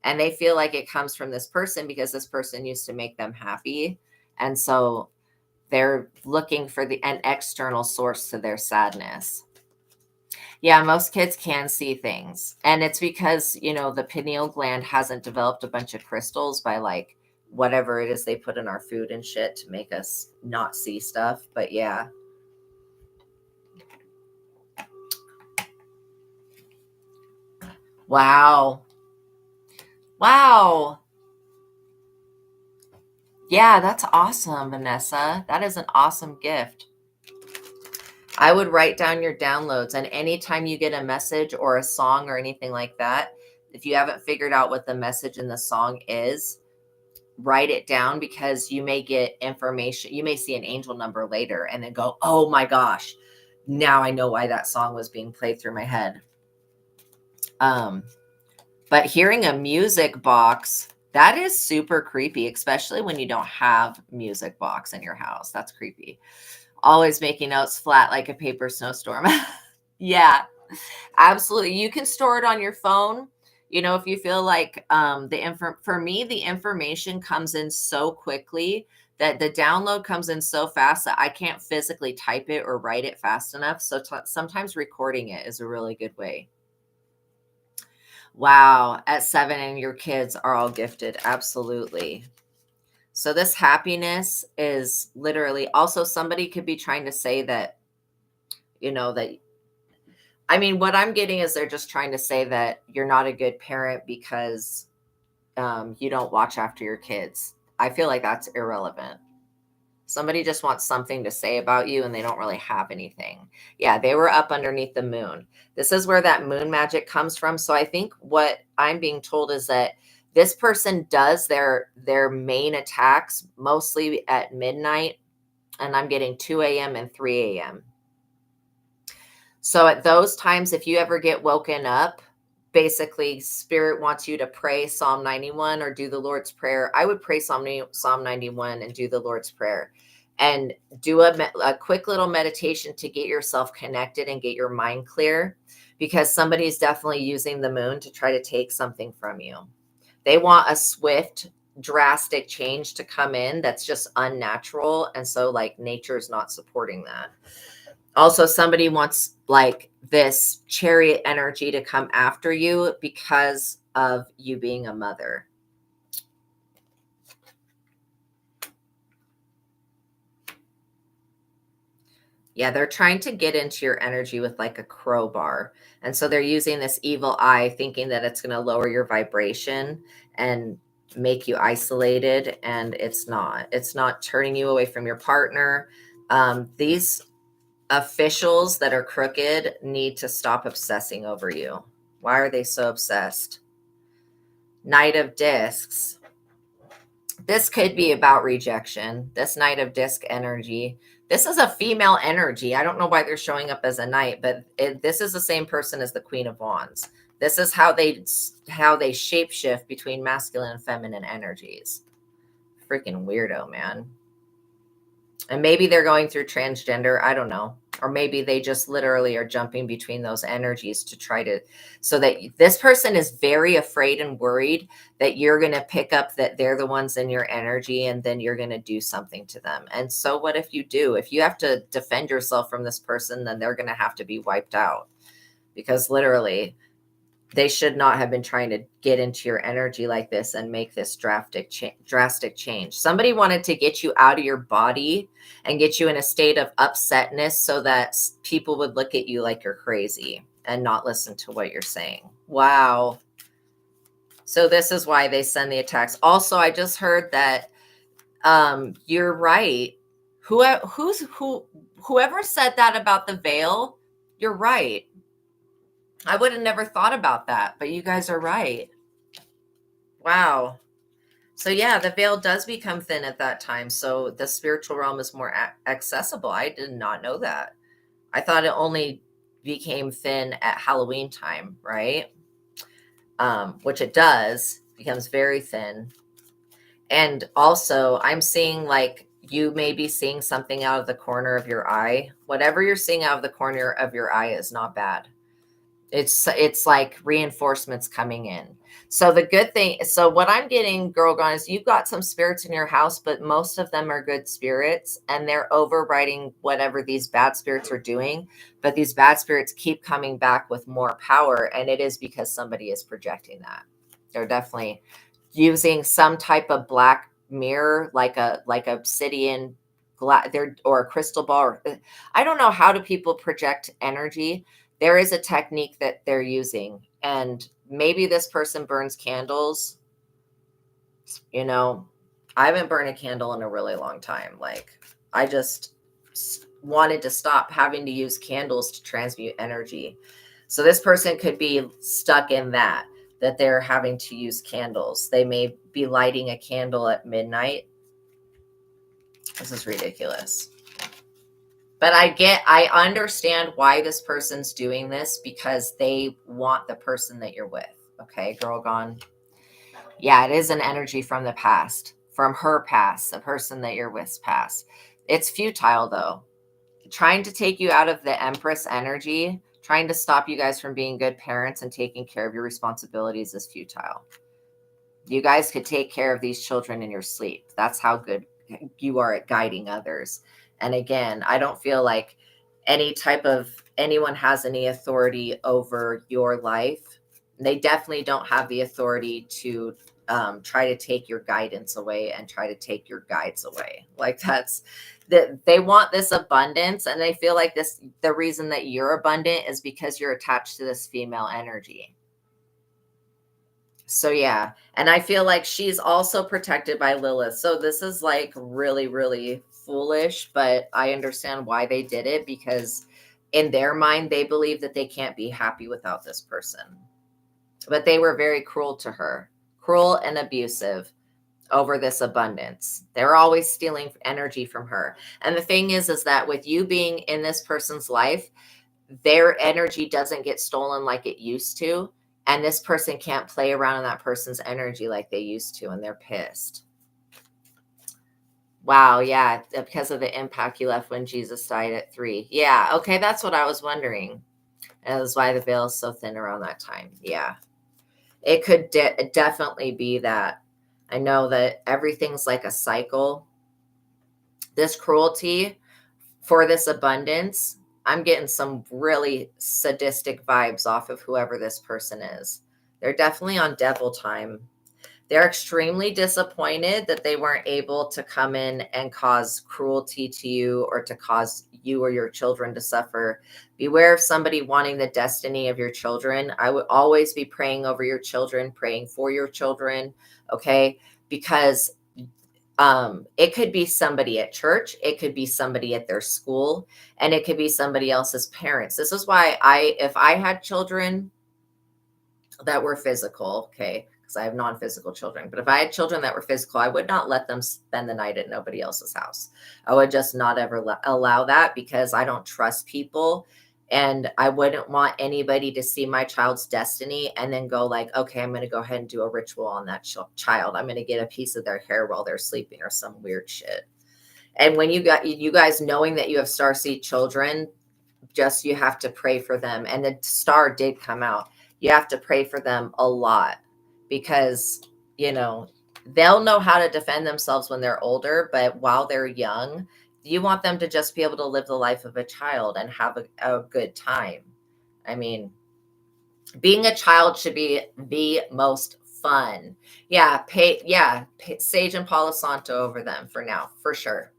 And they feel like it comes from this person because this person used to make them happy. And so they're looking for an external source to their sadness. Yeah, most kids can see things. And it's because, the pineal gland hasn't developed a bunch of crystals by whatever it is they put in our food and shit to make us not see stuff. But yeah. Wow. Wow. Yeah, that's awesome, Vanessa. That is an awesome gift. I would write down your downloads, and anytime you get a message or a song or anything like that, if you haven't figured out what the message in the song is, write it down, because you may get information. You may see an angel number later and then go, oh my gosh, now I know why that song was being played through my head. But hearing a music box, that is super creepy, especially when you don't have music box in your house. That's creepy. Always making notes flat like a paper snowstorm. Yeah, absolutely. You can store it on your phone. You know, if you feel like for me, the information comes in so quickly that the download comes in so fast that I can't physically type it or write it fast enough. So sometimes recording it is a really good way. Wow, at 7 and your kids are all gifted. Absolutely. So this happiness is literally, also somebody could be trying to say that, that, I mean, what I'm getting is they're just trying to say that you're not a good parent because you don't watch after your kids. I feel like that's irrelevant. Somebody just wants something to say about you and they don't really have anything. Yeah, they were up underneath the moon. This is where that moon magic comes from. So I think what I'm being told is that this person does their main attacks mostly at midnight, and I'm getting 2 a.m. and 3 a.m. So at those times, if you ever get woken up, basically spirit wants you to pray Psalm 91 or do the Lord's Prayer. I would pray Psalm 91 and do the Lord's Prayer, and do a quick little meditation to get yourself connected and get your mind clear, because somebody's definitely using the moon to try to take something from you. They want a swift, drastic change to come in that's just unnatural. And so like nature's not supporting that. Also, somebody wants like this chariot energy to come after you because of you being a mother. Yeah, they're trying to get into your energy with like a crowbar. And so they're using this evil eye, thinking that it's going to lower your vibration and make you isolated. And it's not. It's not turning you away from your partner. These officials that are crooked need to stop obsessing over you. Why are they so obsessed? Knight of Discs. This could be about rejection. This Knight of Disc energy. This is a female energy. I don't know why they're showing up as a knight, but this is the same person as the Queen of Wands. This is how they shapeshift between masculine and feminine energies. Freaking weirdo, man. And maybe they're going through transgender. I don't know. Or maybe they just literally are jumping between those energies to try to, so that this person is very afraid and worried that you're going to pick up that they're the ones in your energy, and then you're going to do something to them. And so what if you do? If you have to defend yourself from this person, then they're going to have to be wiped out, because literally they should not have been trying to get into your energy like this and make this drastic change. Somebody wanted to get you out of your body and get you in a state of upsetness so that people would look at you like you're crazy and not listen to what you're saying. Wow. So this is why they send the attacks. Also, I just heard that you're right. Whoever said that about the veil, you're right. I would have never thought about that, but you guys are right. Wow. So yeah, the veil does become thin at that time. So the spiritual realm is more accessible. I did not know that. I thought it only became thin at Halloween time, right? Which it does, becomes very thin. And also I'm seeing like you may be seeing something out of the corner of your eye. Whatever you're seeing out of the corner of your eye is not bad. It's like reinforcements coming in. So the good thing, so what I'm getting, Girl Gone, is you've got some spirits in your house, but most of them are good spirits, and they're overriding whatever these bad spirits are doing. But these bad spirits keep coming back with more power, and it is because somebody is projecting that. They're definitely using some type of black mirror, like obsidian glass, or a crystal ball. Or, I don't know how do people project energy. There is a technique that they're using, and maybe this person burns candles. You know, I haven't burned a candle in a really long time. Like, I just wanted to stop having to use candles to transmute energy. So this person could be stuck in that they're having to use candles. They may be lighting a candle at midnight. This is ridiculous. But I understand why this person's doing this, because they want the person that you're with. Okay, girl gone. Yeah, it is an energy from the past, from her past, the person that you're with's past. It's futile though. Trying to take you out of the Empress energy, trying to stop you guys from being good parents and taking care of your responsibilities is futile. You guys could take care of these children in your sleep. That's how good you are at guiding others. And again, I don't feel like anyone has any authority over your life. They definitely don't have the authority to try to take your guidance away and try to take your guides away. Like, that's that they want this abundance, and they feel like the reason that you're abundant is because you're attached to this female energy. So yeah, and I feel like she's also protected by Lilith. So this is like really, really foolish, but I understand why they did it, because in their mind, they believe that they can't be happy without this person. But they were very cruel to her, cruel and abusive over this abundance. They're always stealing energy from her. And the thing is that with you being in this person's life, their energy doesn't get stolen like it used to. And this person can't play around in that person's energy like they used to, and they're pissed. Wow, yeah, because of the impact you left when Jesus died at 3. Yeah, okay, that's what I was wondering. And that's why the veil is so thin around that time. Yeah, it could definitely be that. I know that everything's like a cycle. This cruelty for this abundance, I'm getting some really sadistic vibes off of whoever this person is. They're definitely on devil time. They're extremely disappointed that they weren't able to come in and cause cruelty to you, or to cause you or your children to suffer. Beware of somebody wanting the destiny of your children. I would always be praying over your children, praying for your children, okay? Because it could be somebody at church, it could be somebody at their school, and it could be somebody else's parents. This is why if I had children that were physical, okay, because I have non-physical children, but if I had children that were physical, I would not let them spend the night at nobody else's house. I would just not ever allow that, because I don't trust people. And I wouldn't want anybody to see my child's destiny and then go like, okay, I'm going to go ahead and do a ritual on that child. I'm going to get a piece of their hair while they're sleeping, or some weird shit. And when you guys knowing that you have starseed children, just, you have to pray for them. And the star did come out. You have to pray for them a lot, because, they'll know how to defend themselves when they're older, but while they're young, you want them to just be able to live the life of a child and have a good time. I mean, being a child should be the most fun. Yeah, Sage and Palo Santo over them for now, for sure.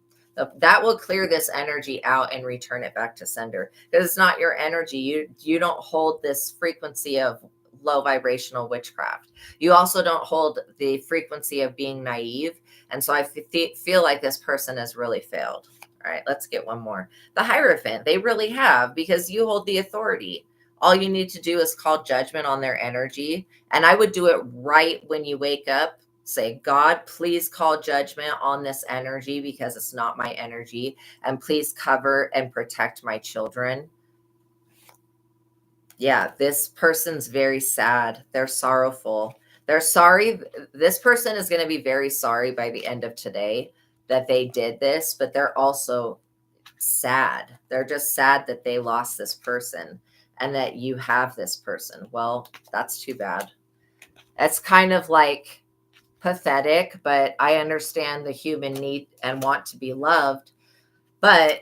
That will clear this energy out and return it back to sender, because it's not your energy. You don't hold this frequency of low vibrational witchcraft. You also don't hold the frequency of being naive. And so I feel like this person has really failed. All right, let's get one more. The Hierophant, they really have, because you hold the authority. All you need to do is call judgment on their energy. And I would do it right when you wake up. Say, God, please call judgment on this energy, because it's not my energy. And please cover and protect my children. Yeah, this person's very sad. They're sorrowful. They're sorry. This person is going to be very sorry by the end of today that they did this, but they're also sad. They're just sad that they lost this person and that you have this person. Well, that's too bad. That's kind of like pathetic, but I understand the human need and want to be loved. But,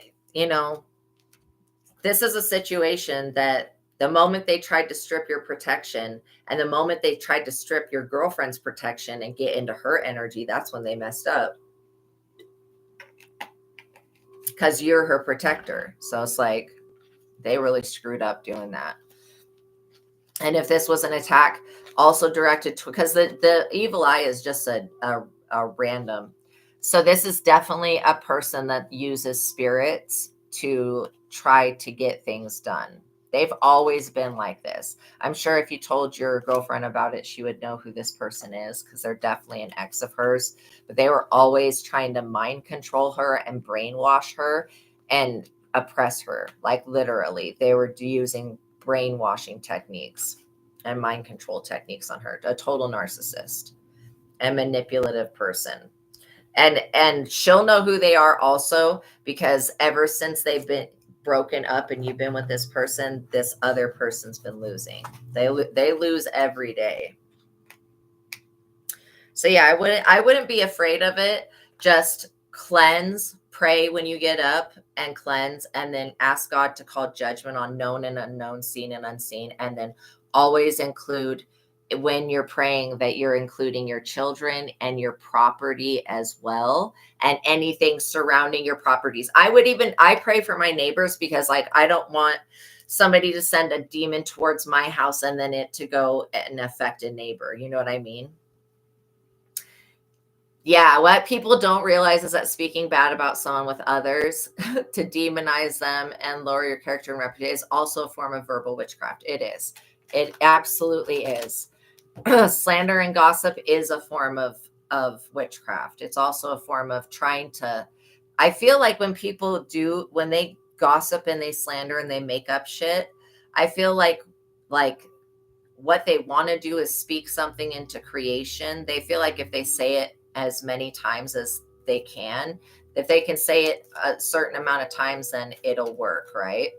this is a situation that the moment they tried to strip your protection, and the moment they tried to strip your girlfriend's protection and get into her energy, that's when they messed up. Because you're her protector. So it's like they really screwed up doing that. And if this was an attack also directed to, because the evil eye is just a random. So this is definitely a person that uses spirits to try to get things done. They've always been like this. I'm sure if you told your girlfriend about it, she would know who this person is, because they're definitely an ex of hers. But they were always trying to mind control her and brainwash her and oppress her. Like literally, they were using brainwashing techniques and mind control techniques on her. A total narcissist and manipulative person. And she'll know who they are also, because ever since they've been broken up and you've been with this person, this other person's been losing. They lose every day. So yeah, I wouldn't be afraid of it. Just cleanse, pray when you get up and cleanse, and then ask God to call judgment on known and unknown, seen and unseen. And then always include, when you're praying, that you're including your children and your property as well, and anything surrounding your properties. I pray for my neighbors, because like I don't want somebody to send a demon towards my house and then it to go and affect a neighbor. You know what I mean? Yeah, what people don't realize is that speaking bad about someone with others to demonize them and lower your character and reputation is also a form of verbal witchcraft. It is. It absolutely is. Slander and gossip is a form of witchcraft. It's also a form of trying to, I feel like when they gossip and they slander and they make up shit, I feel like what they want to do is speak something into creation. They feel like if they say it as many times as they can, if they can say it a certain amount of times, then it'll work, right?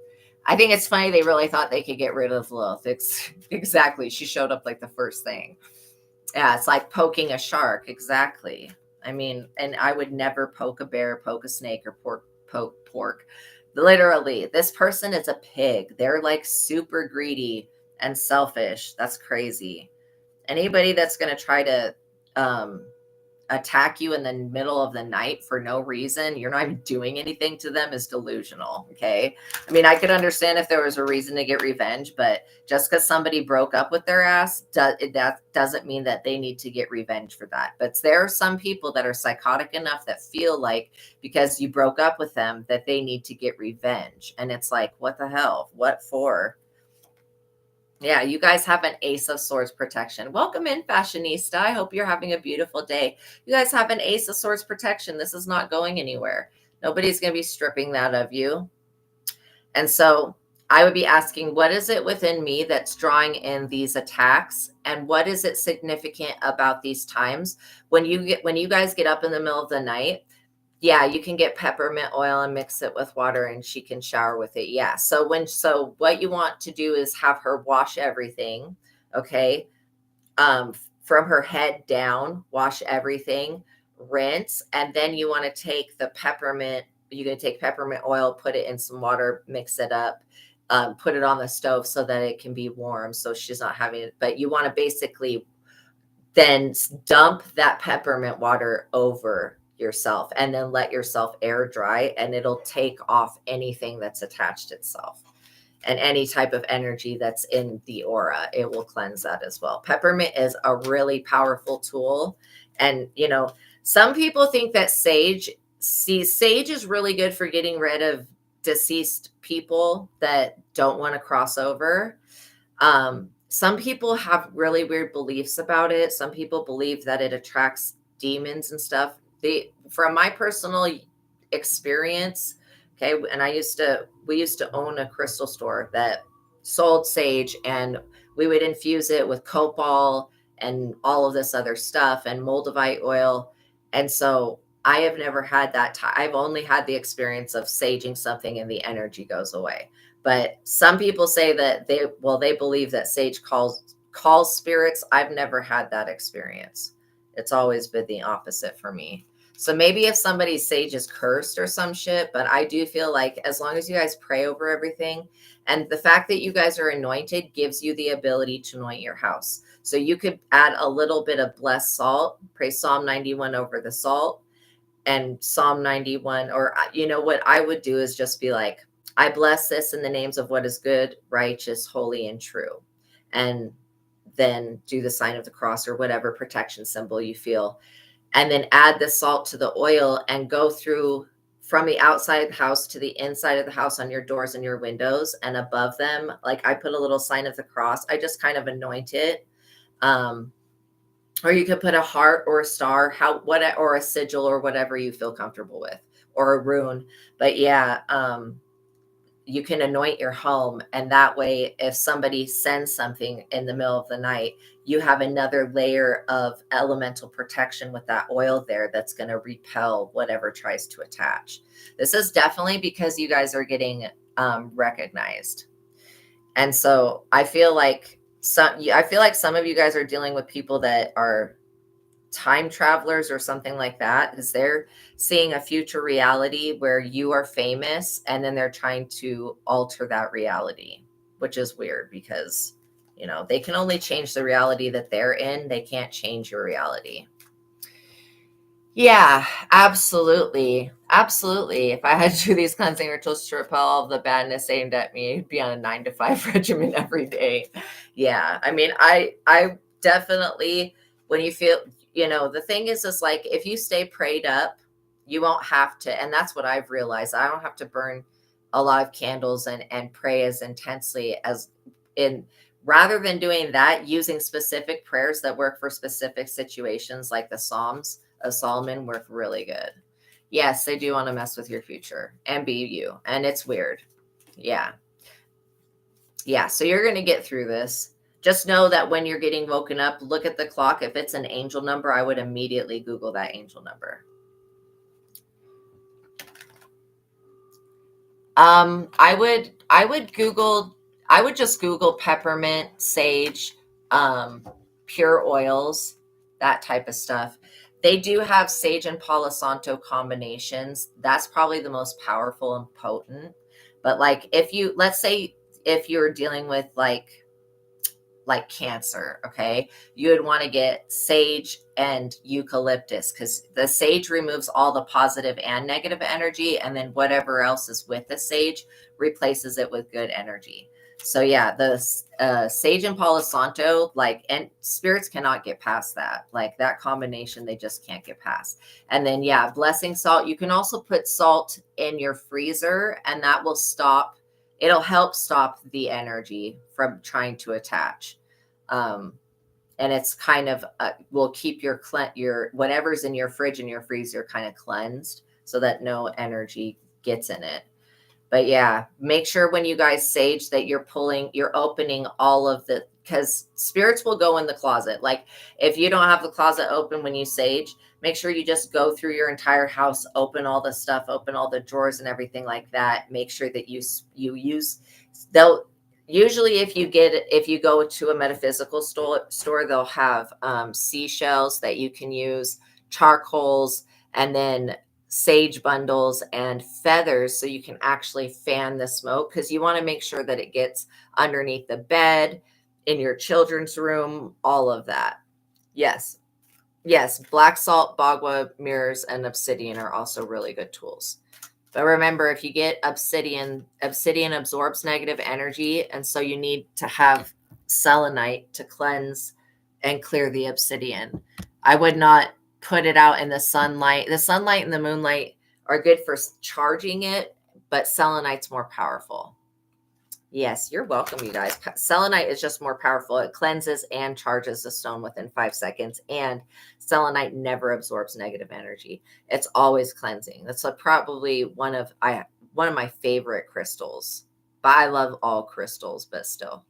I think it's funny they really thought they could get rid of Lilith. Exactly. She showed up like the first thing. Yeah, it's like poking a shark. Exactly. I mean, and I would never poke a bear, poke a snake, or poke pork. Literally, this person is a pig. They're like super greedy and selfish. That's crazy. Anybody that's going to try to um, attack you in the middle of the night for no reason, you're not even doing anything to them, is delusional. Okay. I mean, I could understand if there was a reason to get revenge, but just because somebody broke up with their ass, that doesn't mean that they need to get revenge for that. But there are some people that are psychotic enough that feel like because you broke up with them that they need to get revenge. And it's like, what the hell? What for? Yeah, you guys have an Ace of Swords protection. Welcome in, fashionista. I hope you're having a beautiful day. You guys have an Ace of Swords protection. This is not going anywhere. Nobody's going to be stripping that of you. And so I would be asking, what is it within me that's drawing in these attacks? And what is it significant about these times? When you guys get up in the middle of the night, yeah, you can get peppermint oil and mix it with water and she can shower with it. Yeah. So what you want to do is have her wash everything, okay? From her head down, wash everything, rinse, and then you want to take the peppermint, you're going to take peppermint oil, put it in some water, mix it up, put it on the stove so that it can be warm so she's not having it. But you want to basically then dump that peppermint water over yourself and then let yourself air dry, and it'll take off anything that's attached itself and any type of energy that's in the aura. It will cleanse that as well. Peppermint is a really powerful tool. And some people think that sage is really good for getting rid of deceased people that don't want to cross over. Some people have really weird beliefs about it. Some people believe that it attracts demons and stuff. From my personal experience, okay, and we used to own a crystal store that sold sage, and we would infuse it with copal and all of this other stuff and moldavite oil. And so I have never had that. I've only had the experience of saging something and the energy goes away. But some people say that they believe that sage calls spirits. I've never had that experience. It's always been the opposite for me. So maybe if somebody's sage is cursed or some shit, but I do feel like as long as you guys pray over everything, and the fact that you guys are anointed gives you the ability to anoint your house. So you could add a little bit of blessed salt, pray Psalm 91 over the salt, and Psalm 91, or what I would do is just be like, I bless this in the names of what is good, righteous, holy, and true. and then do the sign of the cross or whatever protection symbol you feel. And then add the salt to the oil and go through from the outside of the house to the inside of the house on your doors and your windows and above them. Like I put a little sign of the cross. I just kind of anoint it. Or you could put a heart or a star, or a sigil or whatever you feel comfortable with, or a rune. But yeah, you can anoint your home, and that way if somebody sends something in the middle of the night, you have another layer of elemental protection with that oil there that's going to repel whatever tries to attach. This is definitely because you guys are getting recognized. And so I feel like some of you guys are dealing with people that are time travelers or something like that, because they're seeing a future reality where you are famous, and then they're trying to alter that reality, which is weird because, they can only change the reality that they're in. They can't change your reality. Yeah, absolutely. Absolutely. If I had to do these cleansing rituals to repel all the badness aimed at me, it'd be on a 9 to 5 regimen every day. Yeah. I mean, I definitely, when you feel, the thing is like, if you stay prayed up, you won't have to. And that's what I've realized. I don't have to burn a lot of candles and pray as intensely rather than doing that, using specific prayers that work for specific situations, like the Psalms of Solomon work really good. Yes, they do want to mess with your future and be you. And it's weird. Yeah. Yeah. So you're going to get through this. Just know that when you're getting woken up, look at the clock. If it's an angel number, I would immediately Google that angel number. I would just Google peppermint, sage, pure oils, that type of stuff. They do have sage and Palo Santo combinations. That's probably the most powerful and potent. But like let's say if you're dealing with like cancer, okay, you would want to get sage and eucalyptus, because the sage removes all the positive and negative energy, and then whatever else is with the sage replaces it with good energy. So yeah, the sage and Palo Santo, and spirits cannot get past that. Like that combination, they just can't get past. And then yeah, blessing salt. You can also put salt in your freezer, and that will it'll help stop the energy from trying to attach. And it's kind of will keep your whatever's in your fridge and your freezer kind of cleansed, so that no energy gets in it. But yeah, make sure when you guys sage that you're opening all of because spirits will go in the closet. Like if you don't have the closet open when you sage, make sure you just go through your entire house, open all the stuff, open all the drawers and everything like that. Make sure that you use, usually if you go to a metaphysical store, they'll have seashells that you can use, charcoals, and then sage bundles and feathers, so you can actually fan the smoke, because you want to make sure that it gets underneath the bed, in your children's room, all of that. Yes. Black salt, bagua, mirrors, and obsidian are also really good tools. But remember, if you get obsidian absorbs negative energy, and so you need to have selenite to cleanse and clear the obsidian. I would not put it out in the sunlight. The sunlight and the moonlight are good for charging it, but selenite's more powerful. Yes, you're welcome, you guys. Selenite is just more powerful. It cleanses and charges the stone within 5 seconds, and selenite never absorbs negative energy. It's always cleansing. That's probably one of my favorite crystals. But I love all crystals, but still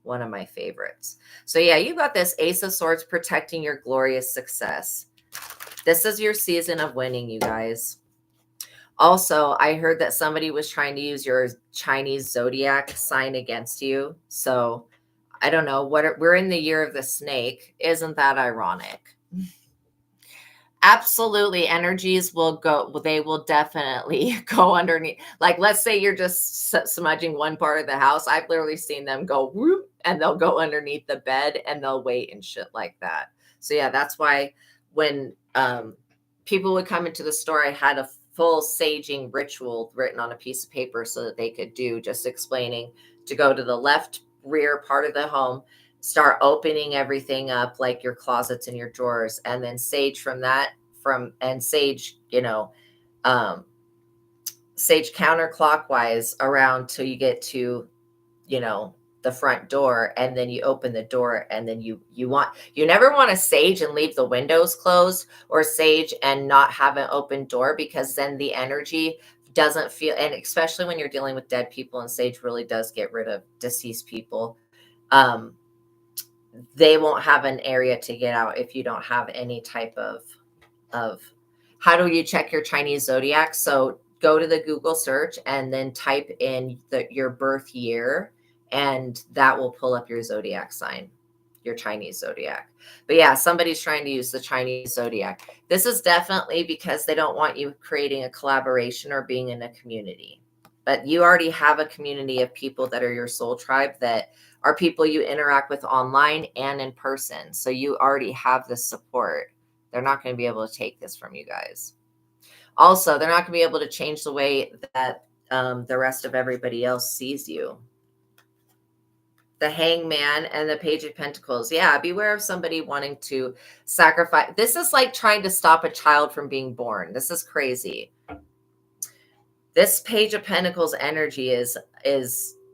one of my favorites. So yeah, you got this Ace of Swords protecting your glorious success. This is your season of winning, you guys. Also, I heard that somebody was trying to use your Chinese zodiac sign against you. So I don't know we're in the year of the snake. Isn't that ironic? Absolutely. Energies will go, they will definitely go underneath. Like, let's say you're just smudging one part of the house. I've literally seen them go whoop, and they'll go underneath the bed and they'll wait and shit like that. So yeah, that's why when people would come into the store, I had a full saging ritual written on a piece of paper so that they could do, just explaining to go to the left rear part of the home, start opening everything up, like your closets and your drawers, and then sage from that, sage, um, sage counterclockwise around till you get to, you know, the front door, and then you open the door, and then you never want to sage and leave the windows closed, or sage and not have an open door, because then the energy doesn't feel, and especially when you're dealing with dead people, and sage really does get rid of deceased people. um they won't have an area to get out if you don't have any type of how do you check your Chinese zodiac? So go to the Google search and then type in your birth year, and that will pull up your zodiac sign, your Chinese zodiac. But yeah, somebody's trying to use the Chinese zodiac. This is definitely because they don't want you creating a collaboration or being in a community. But you already have a community of people that are your soul tribe, that are people you interact with online and in person. So you already have the support. They're not going to be able to take this from you guys. Also, they're not going to be able to change the way that the rest of everybody else sees you. The Hangman and the Page of Pentacles. Yeah, beware of somebody wanting to sacrifice. This is like trying to stop a child from being born. This is crazy. This Page of Pentacles energy is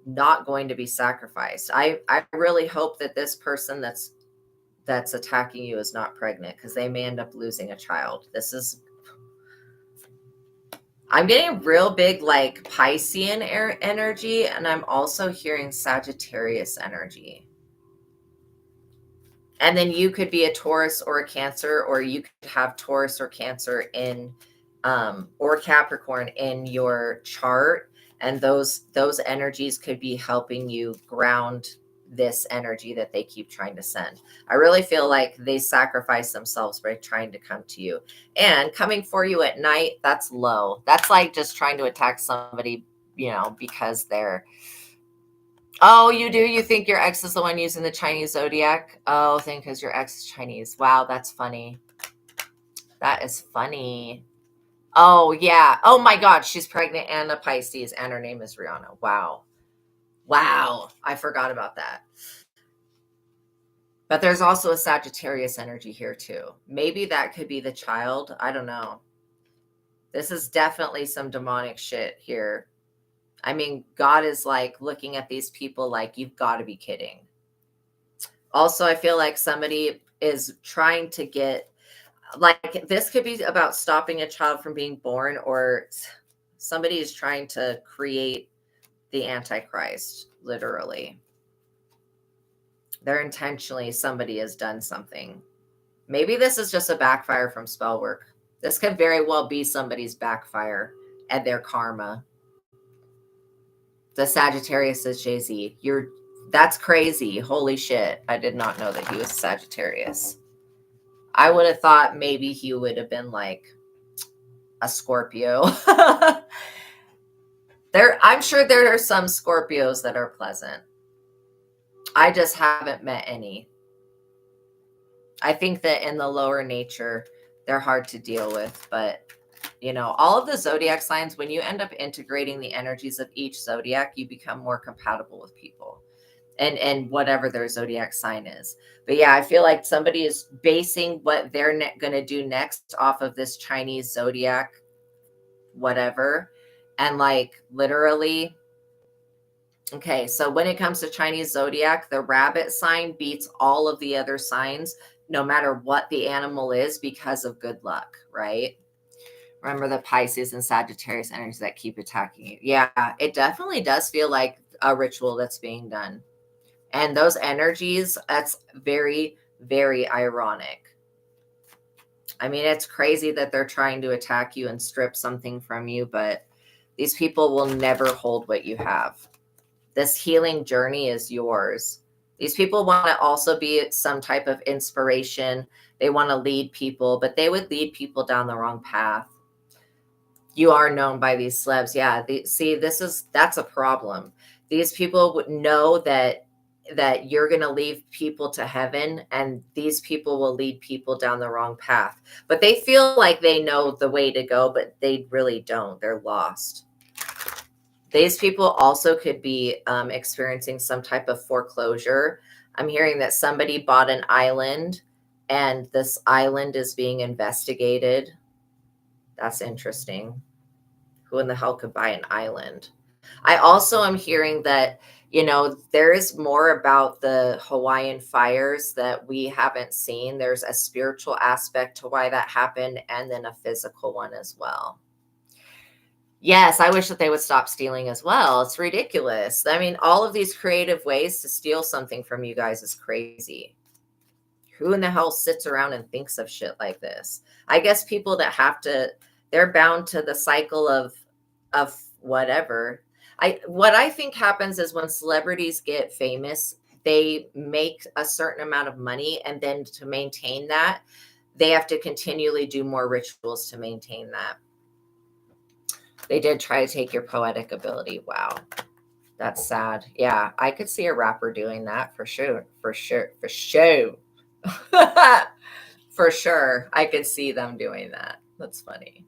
not going to be sacrificed. I really hope that this person that's attacking you is not pregnant, because they may end up losing a child. I'm getting real big like Piscean energy, and I'm also hearing Sagittarius energy. And then you could be a Taurus or a Cancer, or you could have Taurus or Cancer in or Capricorn in your chart, and those energies could be helping you ground this energy that they keep trying to send. I really feel like they sacrifice themselves by trying to come to you, and coming for you at night. That's low. That's like just trying to attack somebody, because they're, oh, you do? You think your ex is the one using the Chinese zodiac? Oh, think because your ex is Chinese. Wow, that's funny. That is funny. Oh, yeah. Oh, my God. She's pregnant and a Pisces, and her name is Rihanna. Wow. Wow. I forgot about that. But there's also a Sagittarius energy here, too. Maybe that could be the child. I don't know. This is definitely some demonic shit here. I mean, God is like looking at these people like, you've got to be kidding. Also, I feel like somebody is trying to get, like, this could be about stopping a child from being born, or somebody is trying to create the Antichrist, literally. They're intentionally, somebody has done something. Maybe this is just a backfire from spell work. This could very well be somebody's backfire and their karma. The Sagittarius is Jay-Z. That's crazy. Holy shit. I did not know that he was Sagittarius. I would have thought maybe he would have been like a Scorpio. I'm sure there are some Scorpios that are pleasant. I just haven't met any. I think that in the lower nature, they're hard to deal with. But, all of the zodiac signs, when you end up integrating the energies of each zodiac, you become more compatible with people. And whatever their zodiac sign is. But yeah, I feel like somebody is basing what they're going to do next off of this Chinese zodiac, whatever. And like literally, okay, so when it comes to Chinese zodiac, the rabbit sign beats all of the other signs, no matter what the animal is, because of good luck, right? Remember the Pisces and Sagittarius energies that keep attacking you. Yeah, it definitely does feel like a ritual that's being done. And those energies, that's very, very ironic. I mean, it's crazy that they're trying to attack you and strip something from you, but these people will never hold what you have. This healing journey is yours. These people want to also be some type of inspiration. They want to lead people, but they would lead people down the wrong path. You are known by these celebs. Yeah. That's a problem. These people would know that you're going to lead people to heaven, and these people will lead people down the wrong path. But they feel like they know the way to go, but they really don't. They're lost. These people also could be experiencing some type of foreclosure. I'm hearing that somebody bought an island and this island is being investigated. That's interesting. Who in the hell could buy an island? I also am hearing that, there is more about the Hawaiian fires that we haven't seen. There's a spiritual aspect to why that happened, and then a physical one as well. Yes, I wish that they would stop stealing as well. It's ridiculous. I mean, all of these creative ways to steal something from you guys is crazy. Who in the hell sits around and thinks of shit like this? I guess people that they're bound to the cycle of whatever. What I think happens is when celebrities get famous, they make a certain amount of money, and then to maintain that, they have to continually do more rituals to maintain that. They did try to take your poetic ability. Wow. That's sad. Yeah, I could see a rapper doing that for sure. For sure. For sure. For sure. I could see them doing that. That's funny.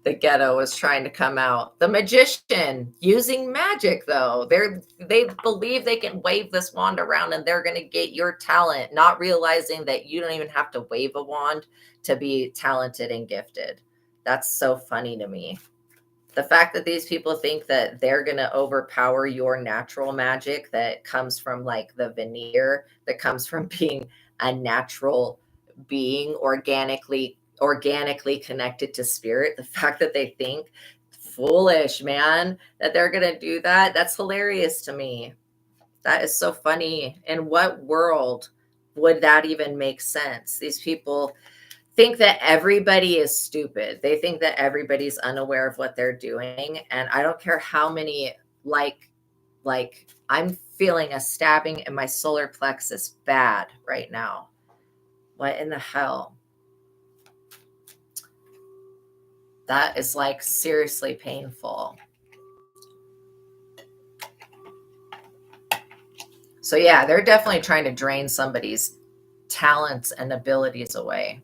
The ghetto was trying to come out. The magician using magic, though. They believe they can wave this wand around and they're going to get your talent, not realizing that you don't even have to wave a wand to be talented and gifted. That's so funny to me. The fact that these people think that they're going to overpower your natural magic that comes from like the veneer, that comes from being a natural being, organically connected to spirit. The fact that they think, foolish, man, that they're going to do that, that's hilarious to me. That is so funny. In what world would that even make sense? These people think that everybody is stupid. They think that everybody's unaware of what they're doing. And I don't care how many, like I'm feeling a stabbing in my solar plexus bad right now. What in the hell? That is like seriously painful. So yeah, they're definitely trying to drain somebody's talents and abilities away.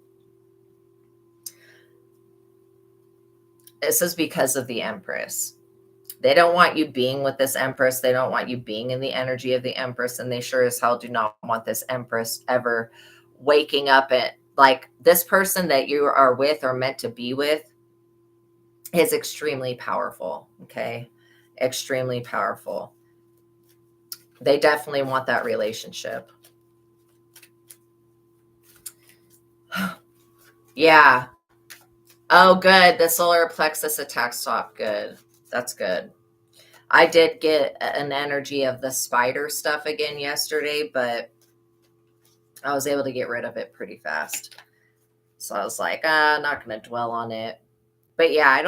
This is because of the Empress. They don't want you being with this Empress. They don't want you being in the energy of the Empress. And they sure as hell do not want this Empress ever waking up at, like, this person that you are with or meant to be with is extremely powerful. Okay. Extremely powerful. They definitely want that relationship. Yeah. Oh, good. The solar plexus attack stopped. Good. That's good. I did get an energy of the spider stuff again yesterday, but I was able to get rid of it pretty fast. So I was like, I'm not going to dwell on it. But yeah, I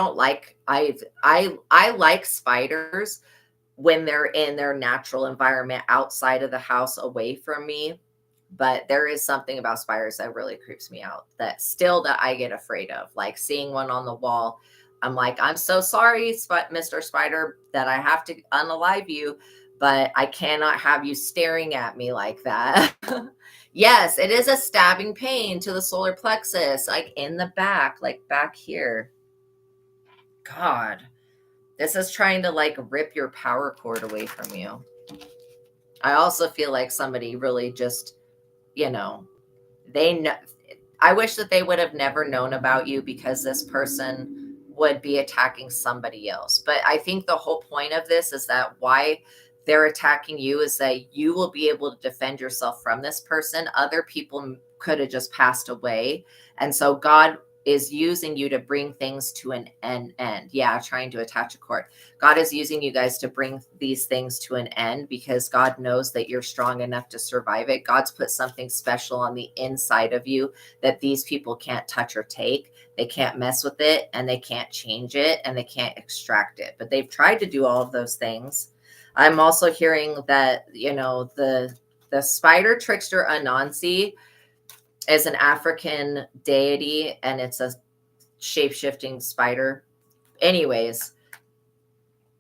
like spiders when they're in their natural environment outside of the house, away from me. But there is something about spiders that really creeps me out, that I get afraid of. Like seeing one on the wall, I'm like, I'm so sorry, Mr. Spider, that I have to unalive you, but I cannot have you staring at me like that. Yes, it is a stabbing pain to the solar plexus, like in the back, like back here. God, this is trying to like rip your power cord away from you. I also feel like somebody really just, they know. I wish that they would have never known about you, because this person would be attacking somebody else. But I think the whole point of this is that why they're attacking you is that you will be able to defend yourself from this person. Other people could have just passed away. And so God is using you to bring things to an end. Yeah, trying to attach a cord. God is using you guys to bring these things to an end, because God knows that you're strong enough to survive it. God's put something special on the inside of you that these people can't touch or take. They can't mess with it, and they can't change it, and they can't extract it. But they've tried to do all of those things. I'm also hearing that, the spider trickster Anansi is an African deity, and it's a shape-shifting spider. Anyways,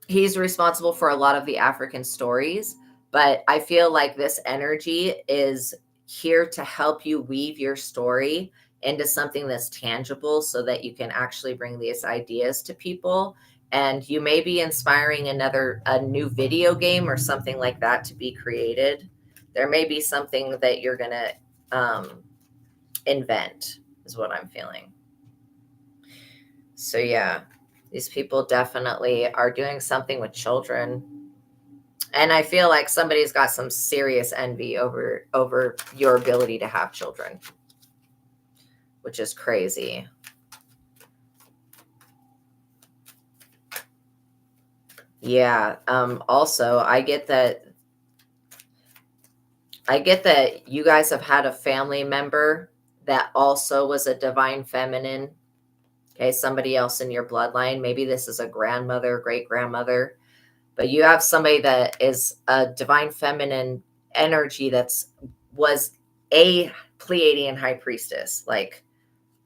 he's responsible for a lot of the African stories, but I feel like this energy is here to help you weave your story into something that's tangible, so that you can actually bring these ideas to people And you may be inspiring a new video game or something like that to be created. There may be something that you're going to invent, is what I'm feeling. So yeah, these people definitely are doing something with children. And I feel like somebody's got some serious envy over your ability to have children, which is crazy. Yeah. Also, I get that you guys have had a family member that also was a divine feminine. Okay, somebody else in your bloodline. Maybe this is a grandmother, great grandmother, but you have somebody that is a divine feminine energy was a Pleiadian high priestess. Like,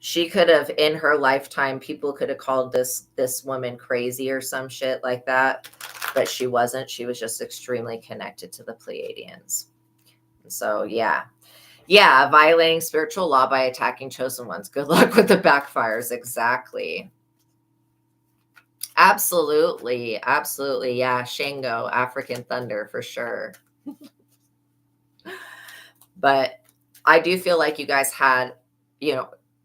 she could have, in her lifetime, people could have called this woman crazy or some shit like that, but she wasn't. She was just extremely connected to the Pleiadians. So yeah, violating spiritual law by attacking chosen ones. Good luck with the backfires. Exactly. Absolutely. Absolutely. Yeah. Shango, African thunder for sure. But I do feel like you guys had,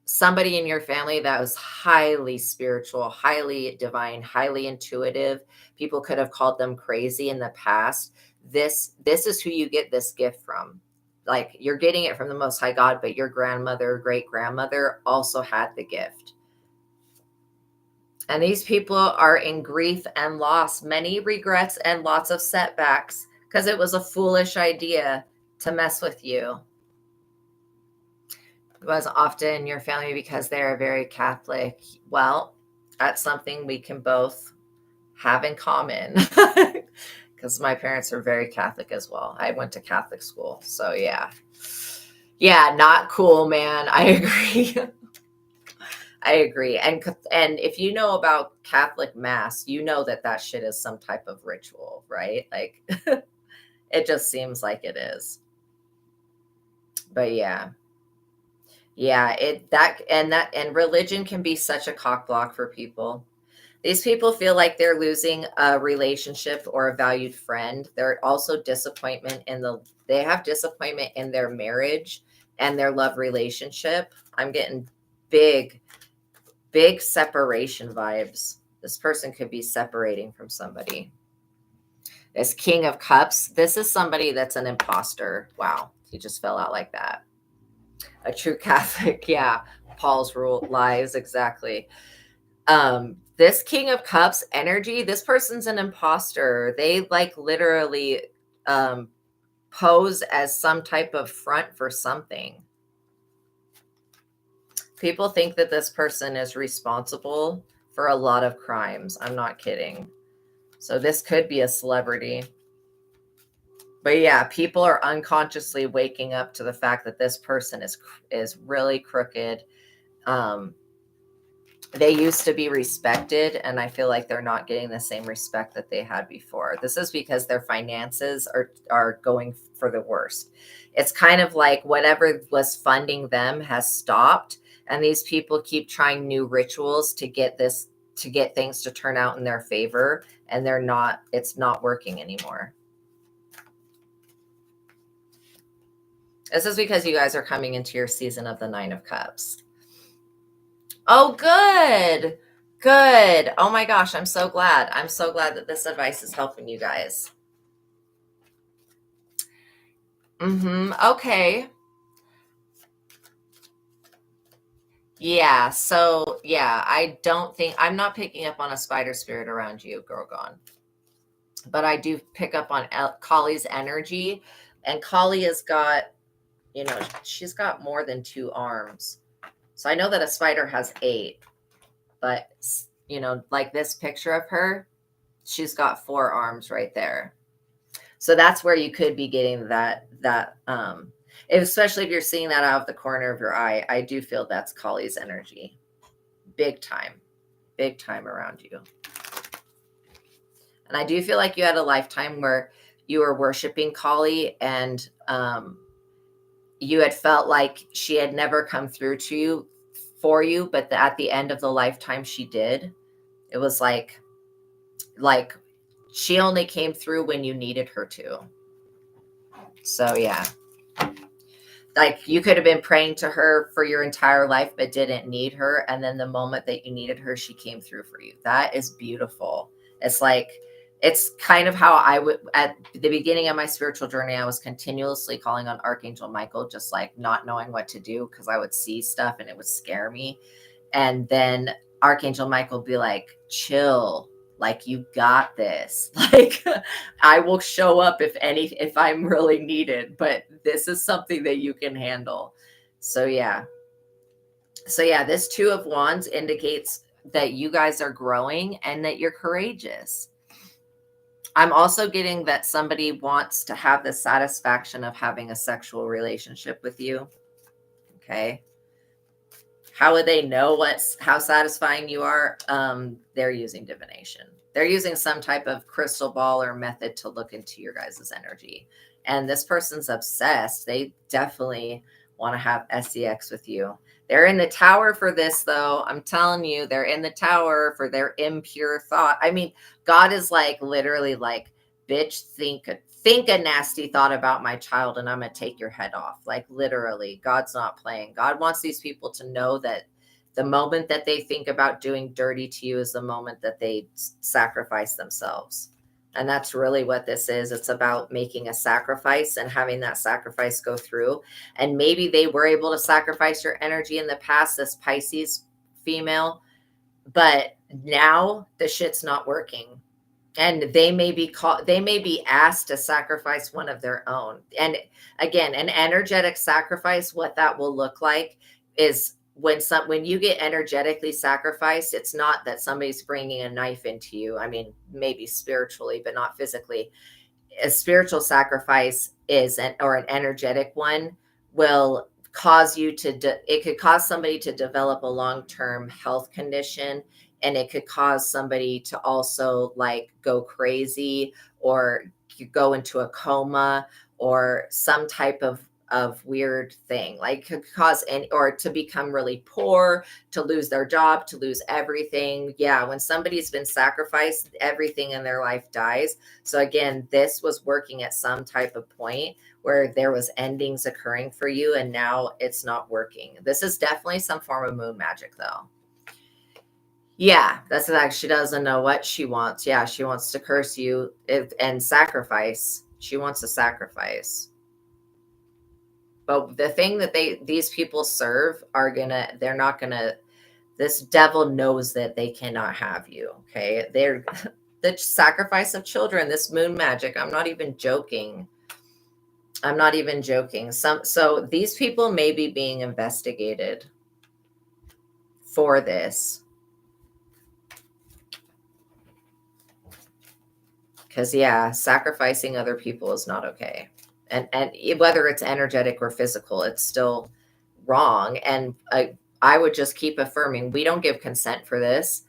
somebody in your family that was highly spiritual, highly divine, highly intuitive. People could have called them crazy in the past. This is who you get this gift from. Like, you're getting it from the Most High God, but your grandmother, great grandmother also had the gift. And these people are in grief and loss, many regrets and lots of setbacks, because it was a foolish idea to mess with you. It was often in your family because they're very Catholic. Well, that's something we can both have in common, because my parents are very Catholic as well. I went to Catholic school. So yeah, not cool, man. I agree. I agree. And if you know about Catholic mass, you know that shit is some type of ritual, right? Like, it just seems like it is. But yeah. Yeah, and religion can be such a cock block for people. These people feel like they're losing a relationship or a valued friend. They're also they have disappointment in their marriage and their love relationship. I'm getting big separation vibes. This person could be separating from somebody. This King of Cups, this is somebody that's an imposter. Wow, he just fell out like that. A true Catholic, yeah. Paul's rule lies, exactly. This King of Cups energy, this person's an imposter. They like literally pose as some type of front for something. People think that this person is responsible for a lot of crimes. I'm not kidding. So this could be a celebrity. But yeah, people are unconsciously waking up to the fact that this person is really crooked. They used to be respected, and I feel like they're not getting the same respect that they had before. This is because their finances are going for the worst. It's kind of like whatever was funding them has stopped, and these people keep trying new rituals to get things to turn out in their favor, and it's not working anymore. This is because you guys are coming into your season of the Nine of Cups. Oh, good. Good. Oh my gosh, I'm so glad. I'm so glad that this advice is helping you guys. Okay. Yeah. So yeah, I'm not picking up on a spider spirit around you, girl gone. But I do pick up on Kali's energy. And Kali has got, she's got more than 2 arms. So I know that a spider has 8. But, like this picture of her, she's got 4 arms right there. So that's where you could be getting that especially if you're seeing that out of the corner of your eye. I do feel that's Kali's energy. Big time around you. And I do feel like you had a lifetime where you were worshiping Kali, and you had felt like she had never come through for you, but at the end of the lifetime she did. It was like Like, she only came through when you needed her to. So yeah, like you could have been praying to her for your entire life but didn't need her, and then the moment that you needed her, she came through for you. That is beautiful. It's like, it's kind of how I would, at the beginning of my spiritual journey, I was continuously calling on Archangel Michael, just like not knowing what to do because I would see stuff and it would scare me. And then Archangel Michael would be like, chill, like you got this. Like, I will show up if I'm really needed, but this is something that you can handle. So yeah. So yeah, this Two of Wands indicates that you guys are growing and that you're courageous. I'm also getting that somebody wants to have the satisfaction of having a sexual relationship with you. Okay. How would they know how satisfying you are? They're using divination. They're using some type of crystal ball or method to look into your guys' energy. And this person's obsessed. They definitely want to have sex with you. They're in the tower for this, though. I'm telling you, they're in the tower for their impure thought. I mean, God is like literally like, bitch, think a nasty thought about my child and I'm going to take your head off. Like literally, God's not playing. God wants these people to know that the moment that they think about doing dirty to you is the moment that they sacrifice themselves. And that's really what this is. It's about making a sacrifice and having that sacrifice go through. And maybe they were able to sacrifice your energy in the past, this Pisces female, but now the shit's not working. And they may be asked to sacrifice one of their own. And again, an energetic sacrifice, what that will look like is when you get energetically sacrificed, it's not that somebody's bringing a knife into you. I mean, maybe spiritually, but not physically. A spiritual sacrifice or an energetic one will cause you it could cause somebody to develop a long-term health condition, and it could cause somebody to also like go crazy or go into a coma or some type of weird thing, like could cause or to become really poor, to lose their job, to lose everything. Yeah, when somebody's been sacrificed, everything in their life dies. So again, this was working at some type of point where there was endings occurring for you, and now it's not working. This is definitely some form of moon magic, though. Yeah, that's like she doesn't know what she wants. Yeah, she wants to curse you and sacrifice. She wants to sacrifice. But the thing that these people serve they're not gonna, this devil knows that they cannot have you. Okay. They're the sacrifice of children, this moon magic. I'm not even joking. So these people may be being investigated for this. Because yeah, sacrificing other people is not okay. And whether it's energetic or physical, it's still wrong. And I would just keep affirming, we don't give consent for this.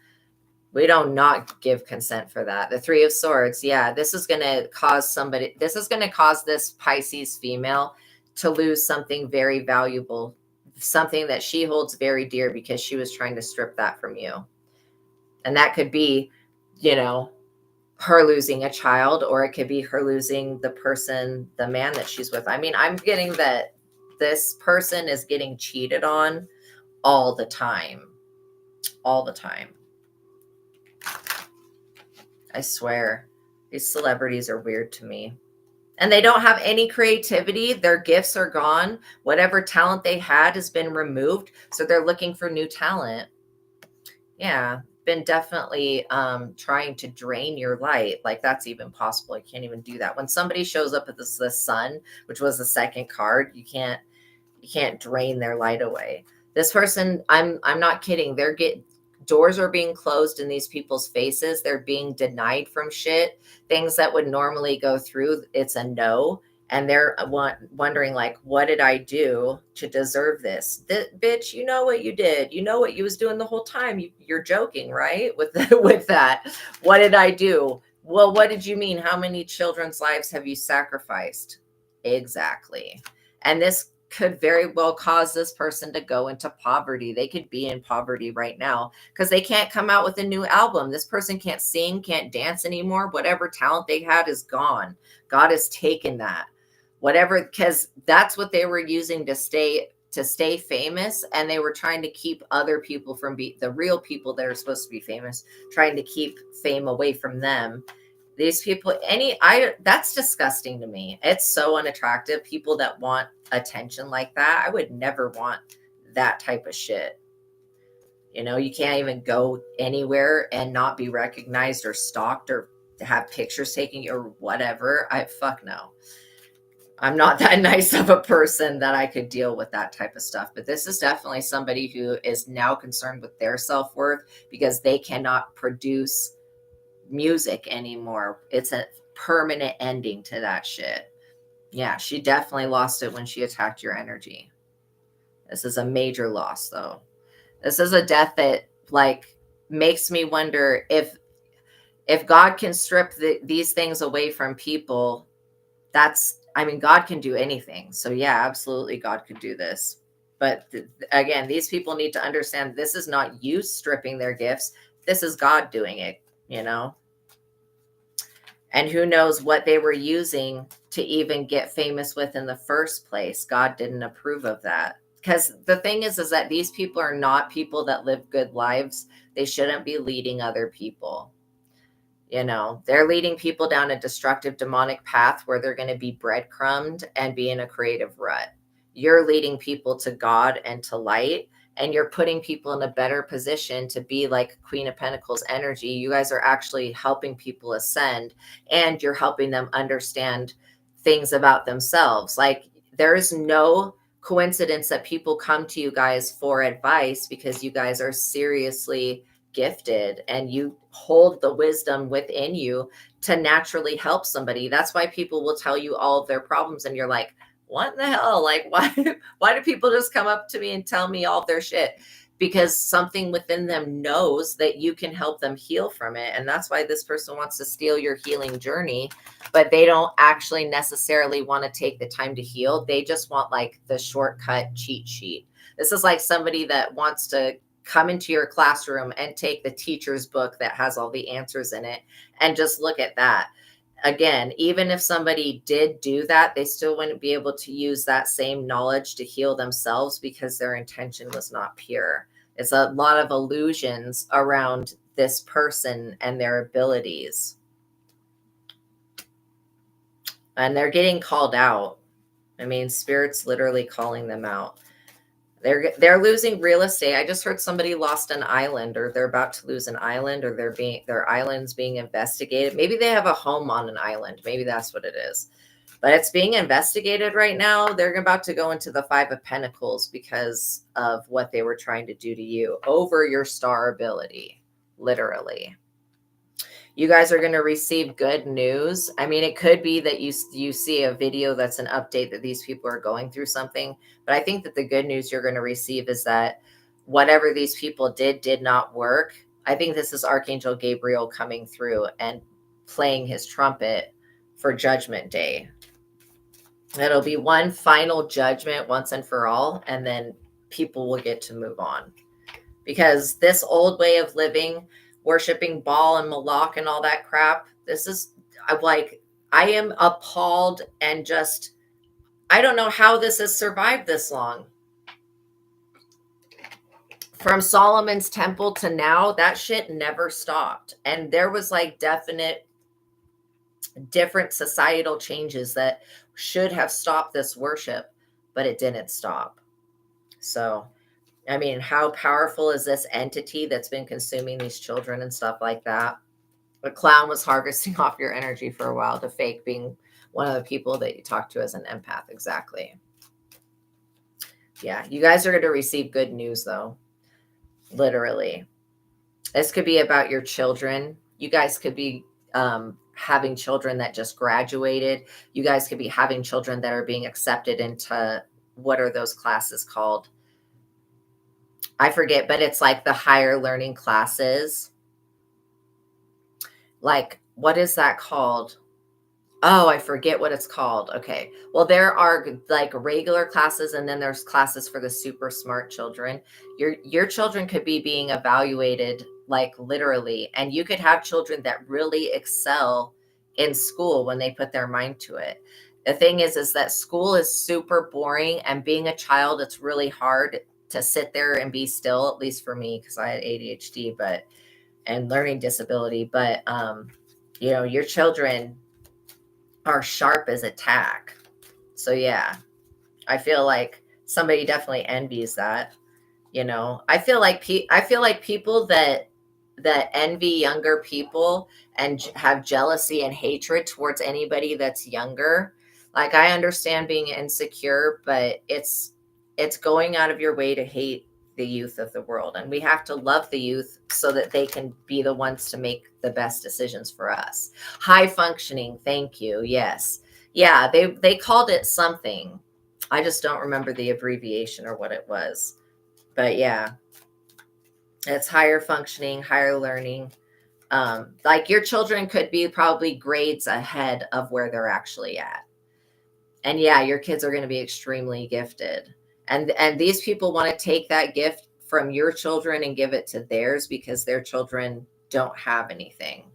We don't not give consent for that. The Three of Swords. Yeah, this is going to cause this Pisces female to lose something very valuable, something that she holds very dear because she was trying to strip that from you. And that could be, her losing a child, or it could be her losing the man that she's with. I mean, I'm getting that this person is getting cheated on all the time. All the time. I swear, these celebrities are weird to me. And they don't have any creativity. Their gifts are gone. Whatever talent they had has been removed. So they're looking for new talent. Yeah, been definitely trying to drain your light. Like that's even possible. You can't even do that. When somebody shows up at the sun, which was the second card, you can't drain their light away. This person, I'm not kidding. Doors are being closed in these people's faces. They're being denied from shit. Things that would normally go through, it's a no. And they're wondering, like, what did I do to deserve this? Bitch, you know what you did. You know what you was doing the whole time. You're joking, right? With that. What did I do? Well, what did you mean? How many children's lives have you sacrificed? Exactly. And this could very well cause this person to go into poverty. They could be in poverty right now because they can't come out with a new album. This person can't sing, can't dance anymore. Whatever talent they had is gone. God has taken that. Whatever, because that's what they were using to stay famous, and they were trying to keep other people from the real people that are supposed to be famous, trying to keep fame away from them. These people, that's disgusting to me. It's so unattractive. People that want attention like that, I would never want that type of shit. You can't even go anywhere and not be recognized or stalked or have pictures taken or whatever. Fuck no. I'm not that nice of a person that I could deal with that type of stuff. But this is definitely somebody who is now concerned with their self-worth because they cannot produce music anymore. It's a permanent ending to that shit. Yeah, she definitely lost it when she attacked your energy. This is a major loss, though. This is a death that makes me wonder if God can strip these things away from people. God can do anything. So yeah, absolutely, God could do this. But again, these people need to understand this is not you stripping their gifts. This is God doing it, And who knows what they were using to even get famous with in the first place. God didn't approve of that. Because the thing is that these people are not people that live good lives. They shouldn't be leading other people. They're leading people down a destructive demonic path where they're going to be breadcrumbed and be in a creative rut. You're leading people to God and to light, and you're putting people in a better position to be like Queen of Pentacles energy. You guys are actually helping people ascend, and you're helping them understand things about themselves. There is no coincidence that people come to you guys for advice because you guys are seriously gifted and you hold the wisdom within you to naturally help somebody. That's why people will tell you all of their problems and you're like, what in the hell? Why do people just come up to me and tell me all of their shit? Because something within them knows that you can help them heal from it. And that's why this person wants to steal your healing journey, but they don't actually necessarily want to take the time to heal. They just want the shortcut cheat sheet. This is like somebody that wants to come into your classroom and take the teacher's book that has all the answers in it and just look at that. Again, even if somebody did do that, they still wouldn't be able to use that same knowledge to heal themselves because their intention was not pure. It's a lot of illusions around this person and their abilities. And they're getting called out. Spirit's literally calling them out. They're losing real estate. I just heard somebody lost an island, or they're about to lose an island, or their island's being investigated. Maybe they have a home on an island. Maybe that's what it is. But it's being investigated right now. They're about to go into the 5 of Pentacles because of what they were trying to do to you over your star ability, literally. You guys are going to receive good news. It could be that you see a video that's an update that these people are going through something. But I think that the good news you're going to receive is that whatever these people did not work. I think this is Archangel Gabriel coming through and playing his trumpet for Judgment Day. It'll be one final judgment once and for all, and then people will get to move on. Because this old way of living, worshiping Baal and Moloch and all that crap, this is I am appalled and just, I don't know how this has survived this long. From Solomon's temple to now, that shit never stopped. And there was definite different societal changes that should have stopped this worship, but it didn't stop. So how powerful is this entity that's been consuming these children and stuff like that? The clown was harvesting off your energy for a while to fake being one of the people that you talk to as an empath. Exactly. Yeah, you guys are going to receive good news, though. Literally. This could be about your children. You guys could be having children that just graduated. You guys could be having children that are being accepted into, what are those classes called? I forget, but it's the higher learning classes. What is that called? Oh, I forget what it's called. Okay. Well, there are like regular classes and then there's classes for the super smart children. Your children could be being evaluated like literally, and you could have children that really excel in school when they put their mind to it. The thing is that school is super boring, and being a child, it's really hard to sit there and be still, at least for me, because I had ADHD, but and learning disability. But your children are sharp as a tack. So yeah, I feel like somebody definitely envies that. I feel like people that envy younger people and have jealousy and hatred towards anybody that's younger. Like, I understand being insecure, but it's going out of your way to hate the youth of the world, and we have to love the youth so that they can be the ones to make the best decisions for us. High functioning, thank you. Yes. Yeah, they called it something. I just don't remember the abbreviation or what it was. But yeah, it's higher functioning, higher learning. Like, your children could be probably grades ahead of where they're actually at. And yeah, your kids are going to be extremely gifted. And these people want to take that gift from your children and give it to theirs because their children don't have anything.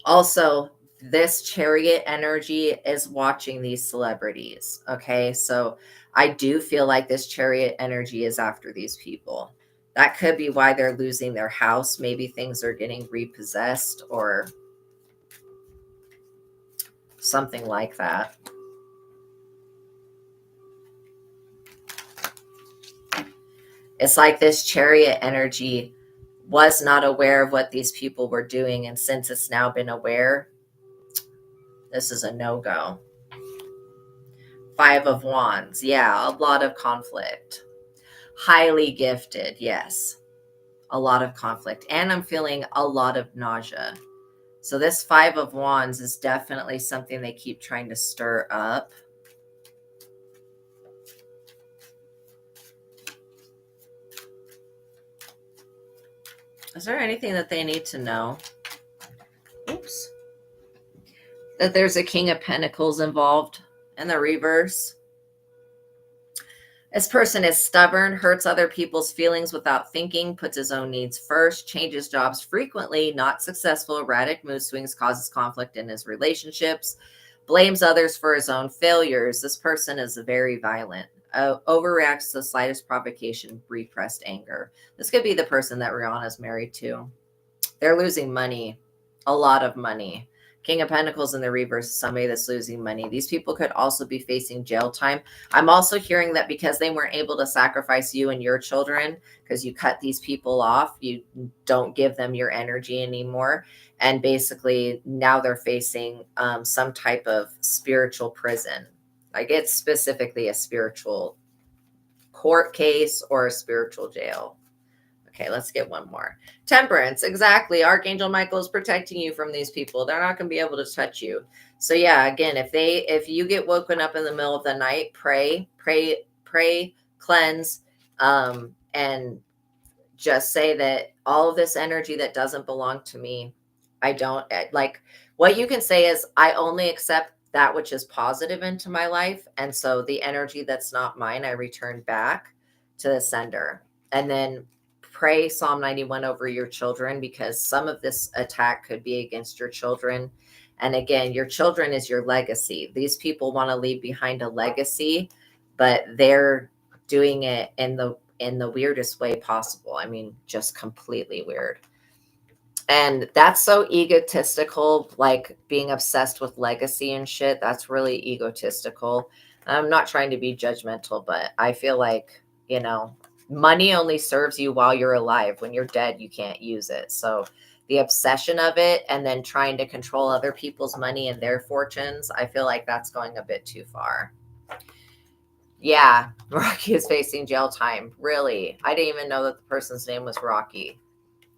Also, this chariot energy is watching these celebrities. Okay. So I do feel like this chariot energy is after these people. That could be why they're losing their house. Maybe things are getting repossessed or something like that. It's like this chariot energy was not aware of what these people were doing. And since it's now been aware, this is a no-go. Five of Wands. Yeah, a lot of conflict. Highly gifted. Yes. A lot of conflict. And I'm feeling a lot of nausea. So this Five of Wands is definitely something they keep trying to stir up. Is there anything that they need to know? Oops. That there's a King of Pentacles involved in the reverse. This person is stubborn, hurts other people's feelings without thinking, puts his own needs first, changes jobs frequently, not successful, erratic mood swings, causes conflict in his relationships, blames others for his own failures. This person is very violent, overreacts to the slightest provocation, repressed anger. This could be the person that Rihanna's married to. They're losing money, a lot of money. King of Pentacles in the reverse is somebody that's losing money. These people could also be facing jail time. I'm also hearing that because they weren't able to sacrifice you and your children, because you cut these people off, you don't give them your energy anymore. And basically now they're facing some type of spiritual prison. Like, it's specifically a spiritual court case or a spiritual jail. Okay, let's get one more. Temperance, exactly. Archangel Michael is protecting you from these people. They're not going to be able to touch you. So yeah, again, if you get woken up in the middle of the night, pray, cleanse, and just say that all of this energy that doesn't belong to me, I don't like. What you can say is, I only accept that which is positive into my life. And so the energy that's not mine, I return back to the sender. And then pray Psalm 91 over your children, because some of this attack could be against your children. And again, your children is your legacy. These people want to leave behind a legacy, but they're doing it in the weirdest way possible. I mean, just completely weird. And that's so egotistical, like being obsessed with legacy and shit. That's really egotistical. I'm not trying to be judgmental, but I feel like, money only serves you while you're alive. When you're dead, you can't use it. So the obsession of it and then trying to control other people's money and their fortunes, I feel like that's going a bit too far. Yeah, Rocky is facing jail time. Really? I didn't even know that the person's name was Rocky.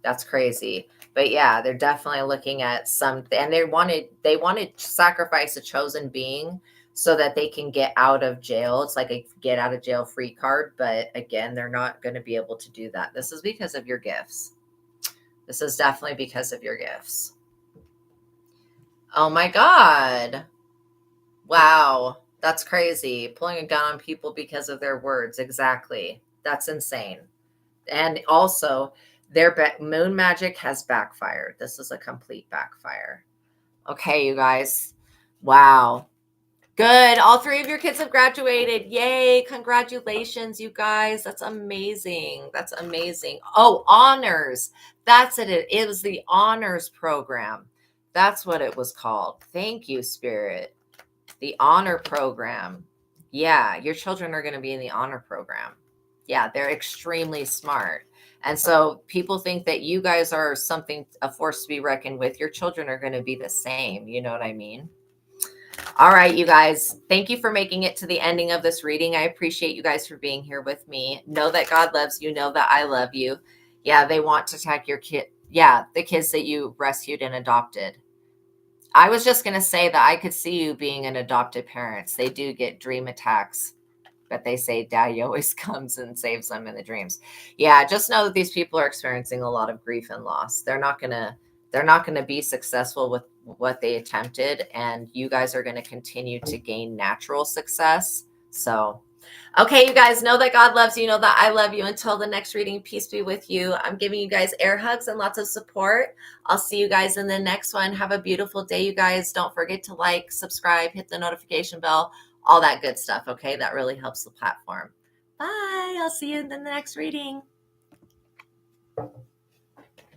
That's crazy. But yeah, they're definitely looking at something, and they wanted to sacrifice a chosen being so that they can get out of jail. It's like a get out of jail free card. But again, they're not going to be able to do that. This is because of your gifts. This is definitely because of your gifts. Oh my God. Wow. That's crazy. Pulling a gun on people because of their words. Exactly. That's insane. And also, their moon magic has backfired. This is a complete backfire. Okay, you guys. Wow. Good. All three of your kids have graduated. Yay. Congratulations, you guys. That's amazing. That's amazing. Oh, honors. That's it. It was the honors program. That's what it was called. Thank you, Spirit. The honor program. Yeah, your children are going to be in the honor program. Yeah, they're extremely smart. And so people think that you guys are something, a force to be reckoned with. Your children are going to be the same. You know what I mean? All right, you guys, thank you for making it to the ending of this reading. I appreciate you guys for being here with me. Know that God loves you. Know that I love you. Yeah, they want to attack your kid. Yeah, the kids that you rescued and adopted. I was just going to say that I could see you being an adopted parents. They do get dream attacks, but they say daddy always comes and saves them in the dreams. Yeah, just know that these people are experiencing a lot of grief and loss. They're not going to be successful with what they attempted, and you guys are going to continue to gain natural success. So, okay, you guys, know that God loves you. Know that I love you. Until the next reading, peace be with you. I'm giving you guys air hugs and lots of support. I'll see you guys in the next one. Have a beautiful day, you guys. Don't forget to like, subscribe, hit the notification bell, all that good stuff. Okay, that really helps the platform. Bye. I'll see you in the next reading.